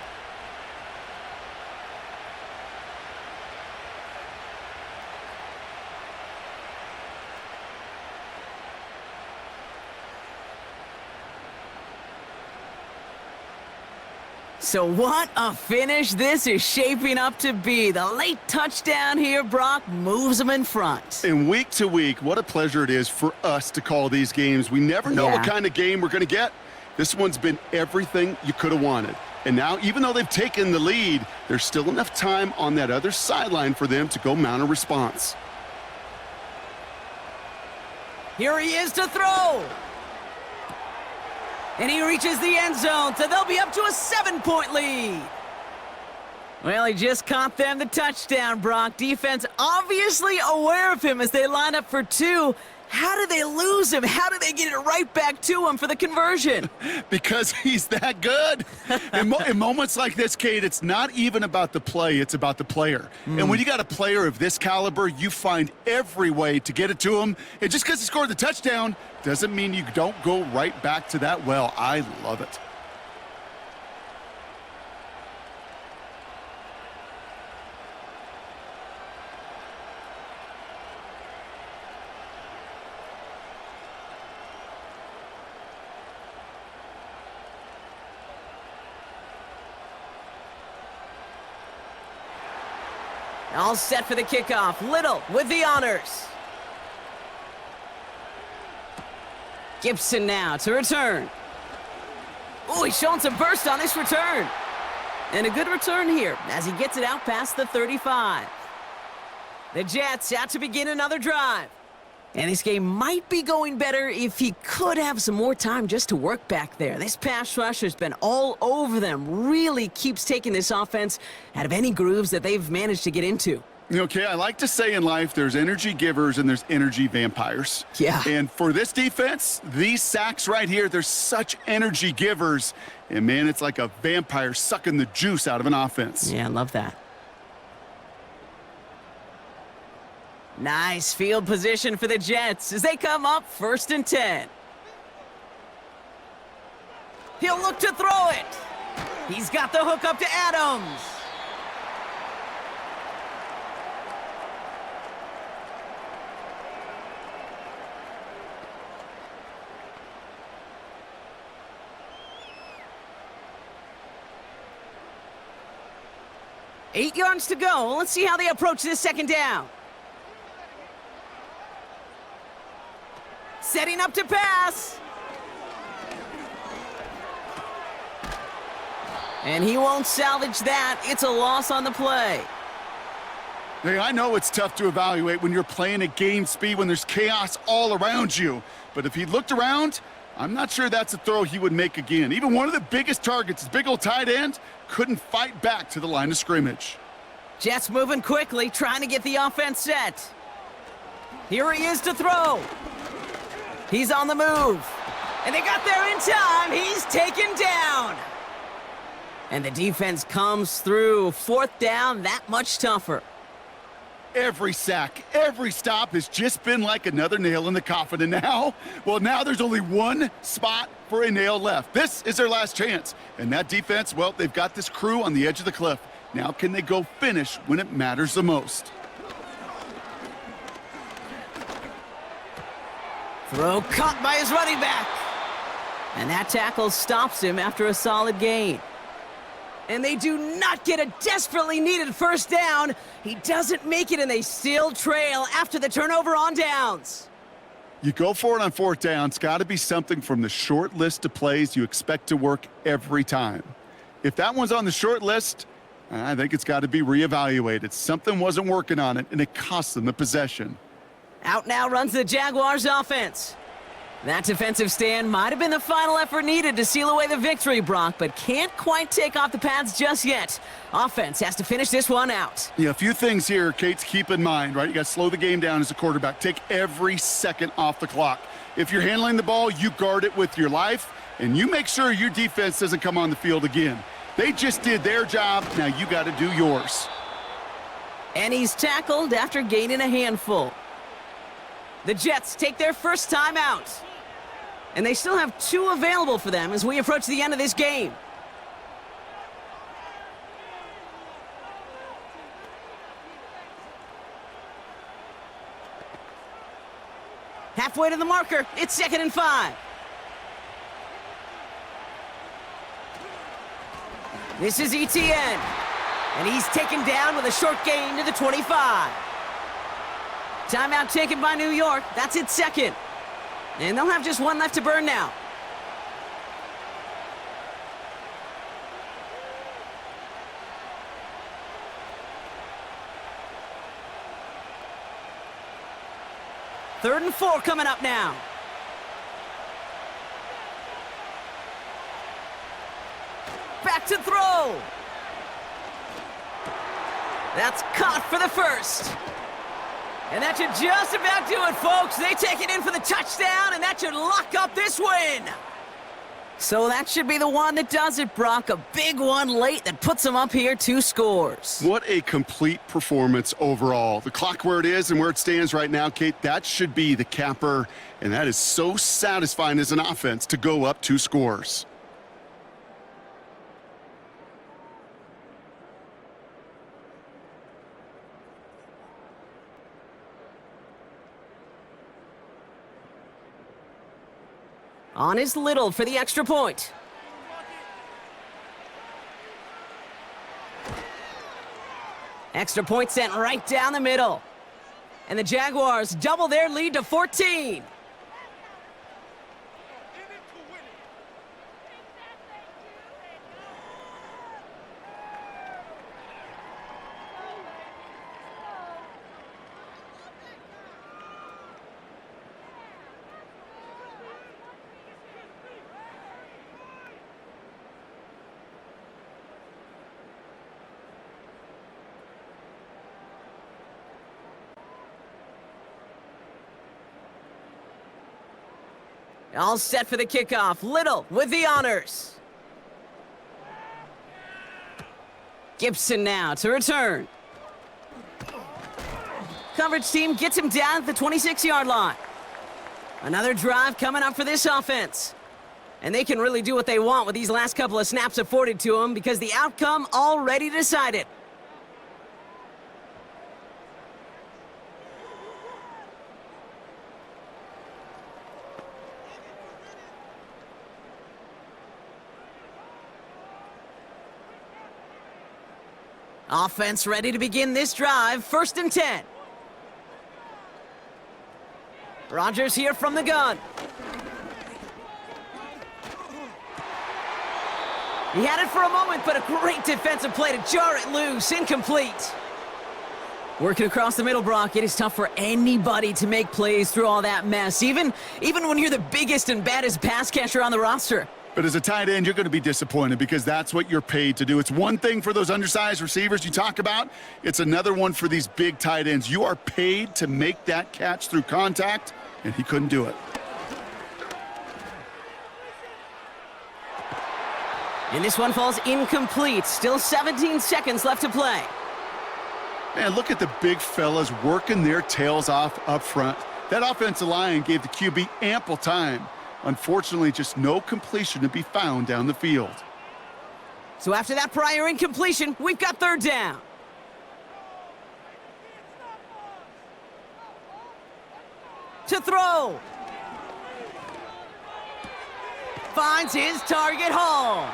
B: So what a finish this is shaping up to be. The late touchdown here, Brock, moves them in front.
C: And week to week, what a pleasure it is for us to call these games. We never know what kind of game we're going to get. This one's been everything you could have wanted. And now, even though they've taken the lead, there's still enough time on that other sideline for them to go mount a response.
B: Here he is to throw. And he reaches the end zone, so they'll be up to a 7-point lead. Well, he just caught them the touchdown, Brock. Defense obviously aware of him as they line up for two. How did they lose him? How did they get it right back to him for the conversion?
C: Because he's that good. In moments like this, Kate, it's not even about the play, it's about the player. And when you got a player of this caliber, you find every way to get it to him. And just because he scored the touchdown doesn't mean you don't go right back to that well. I love it.
B: All set for the kickoff. Little with the honors. Gibson now to return. Oh, he's showing some burst on this return. And a good return here as he gets it out past the 35. The Jets out to begin another drive. And this game might be going better if he could have some more time just to work back there. This pass rush has been all over them. Really keeps taking this offense out of any grooves that they've managed to get into.
C: Okay, I like to say in life there's energy givers and there's energy vampires.
B: Yeah.
C: And for this defense, these sacks right here, they're such energy givers. And, man, it's like a vampire sucking the juice out of an offense.
B: Yeah, I love that. Nice field position for the Jets as they come up 1st and 10. He'll look to throw it. He's got the hook up to Adams. Eight yards to go. Let's see how they approach this second down. Setting up to pass. And he won't salvage that. It's a loss on the play.
C: Hey, I know it's tough to evaluate when you're playing at game speed, when there's chaos all around you. But if he looked around, I'm not sure that's a throw he would make again. Even one of the biggest targets, his big old tight end, couldn't fight back to the line of scrimmage.
B: Jets moving quickly, trying to get the offense set. Here he is to throw. He's on the move. And they got there in time. He's taken down. And the defense comes through. 4th down, that much tougher.
C: Every sack, every stop has just been like another nail in the coffin. And now, well, now there's only one spot for a nail left. This is their last chance. And that defense, well, they've got this crew on the edge of the cliff. Now can they go finish when it matters the most?
B: Throw caught by his running back. And that tackle stops him after a solid gain. And they do not get a desperately needed 1st down. He doesn't make it, and they still trail after the turnover on downs.
C: You go for it on 4th down. It's got to be something from the short list of plays you expect to work every time. If that one's on the short list, I think it's got to be reevaluated. Something wasn't working on it, and it cost them the possession.
B: Out now runs the Jaguars offense. That defensive stand might have been the final effort needed to seal away the victory, Brock, but can't quite take off the pads just yet. Offense has to finish this one out.
C: Yeah, a few things here, Kate, to keep in mind, right? You got to slow the game down as a quarterback. Take every second off the clock. If you're handling the ball, you guard it with your life, and you make sure your defense doesn't come on the field again. They just did their job. Now you got to do yours.
B: And he's tackled after gaining a handful. The Jets take their first time out. And they still have 2 available for them as we approach the end of this game. Halfway to the marker, it's 2nd and 5. This is ETN, and he's taken down with a short gain to the 25. Timeout taken by New York. That's its 2nd. And they'll have just 1 left to burn now. Third and 4 coming up now. Back to throw. That's caught for the first. And that should just about do it, folks. They take it in for the touchdown, and that should lock up this win. So that should be the one that does it, Brock. A big one late that puts them up here 2 scores.
C: What a complete performance overall. The clock where it is and where it stands right now, Kate, that should be the capper. And that is so satisfying as an offense to go up 2 scores.
B: On is Little for the extra point. Extra point sent right down the middle. And the Jaguars double their lead to 14. All set for the kickoff. Little with the honors. Gibson now to return. Coverage team gets him down at the 26-yard line. Another drive coming up for this offense. And they can really do what they want with these last couple of snaps afforded to them because the outcome already decided. Offense ready to begin this drive. 1st and 10. Rodgers here from the gun. He had it for a moment, but a great defensive play to jar it loose. Incomplete. Working across the middle, Brock, it is tough for anybody to make plays through all that mess, even when you're the biggest and baddest pass catcher on the roster.
C: But as a tight end, you're going to be disappointed because that's what you're paid to do. It's one thing for those undersized receivers you talk about. It's another one for these big tight ends. You are paid to make that catch through contact, and he couldn't do it.
B: And this one falls incomplete. Still 17 seconds left to play.
C: Man, look at the big fellas working their tails off up front. That offensive line gave the QB ample time. Unfortunately, just no completion to be found down the field.
B: So after that prior incompletion, we've got 3rd down. To throw. Finds his target, Hall.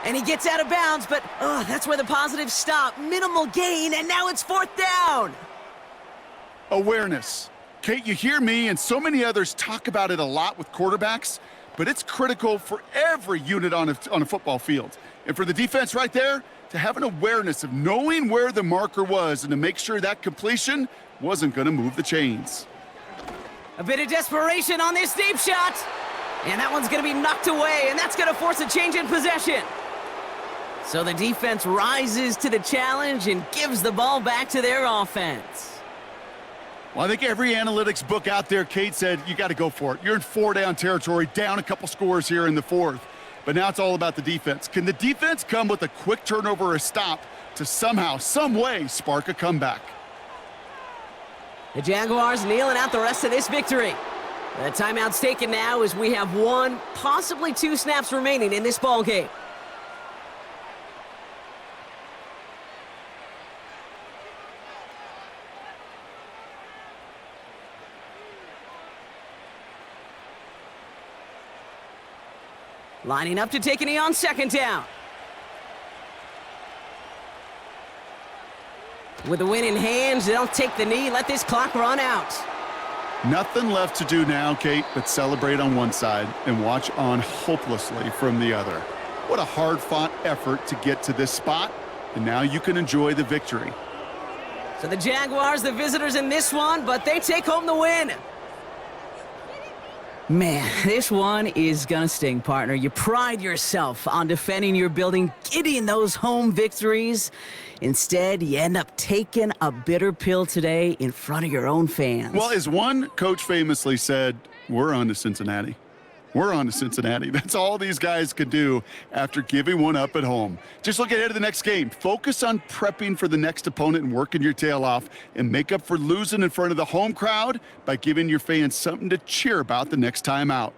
B: And he gets out of bounds, but that's where the positives stop. Minimal gain, and now it's 4th down.
C: Awareness. Kate, you hear me and so many others talk about it a lot with quarterbacks, but it's critical for every unit on a football field. And for the defense right there, to have an awareness of knowing where the marker was and to make sure that completion wasn't going to move the chains.
B: A bit of desperation on this deep shot. And that one's going to be knocked away, and that's going to force a change in possession. So the defense rises to the challenge and gives the ball back to their offense.
C: Well, I think every analytics book out there, Kate, said you got to go for it. You're in 4-down territory, down a couple scores here in the 4th. But now it's all about the defense. Can the defense come with a quick turnover or a stop to somehow, some way, spark a comeback?
B: The Jaguars kneeling out the rest of this victory. The timeout's taken now as we have 1, possibly 2 snaps remaining in this ball game. Lining up to take a knee on second down. With the win in hand, they'll take the knee, let this clock run out.
C: Nothing left to do now, Kate, but celebrate on one side and watch on hopelessly from the other. What a hard-fought effort to get to this spot, and now you can enjoy the victory.
B: So the Jaguars, the visitors in this one, but they take home the win. Man, this one is gonna sting, partner. You pride yourself on defending your building, getting those home victories. Instead, you end up taking a bitter pill today in front of your own fans.
C: Well, as one coach famously said, we're on to Cincinnati. We're on to Cincinnati. That's all these guys could do after giving one up at home. Just look ahead to the next game. Focus on prepping for the next opponent and working your tail off, and make up for losing in front of the home crowd by giving your fans something to cheer about the next time out.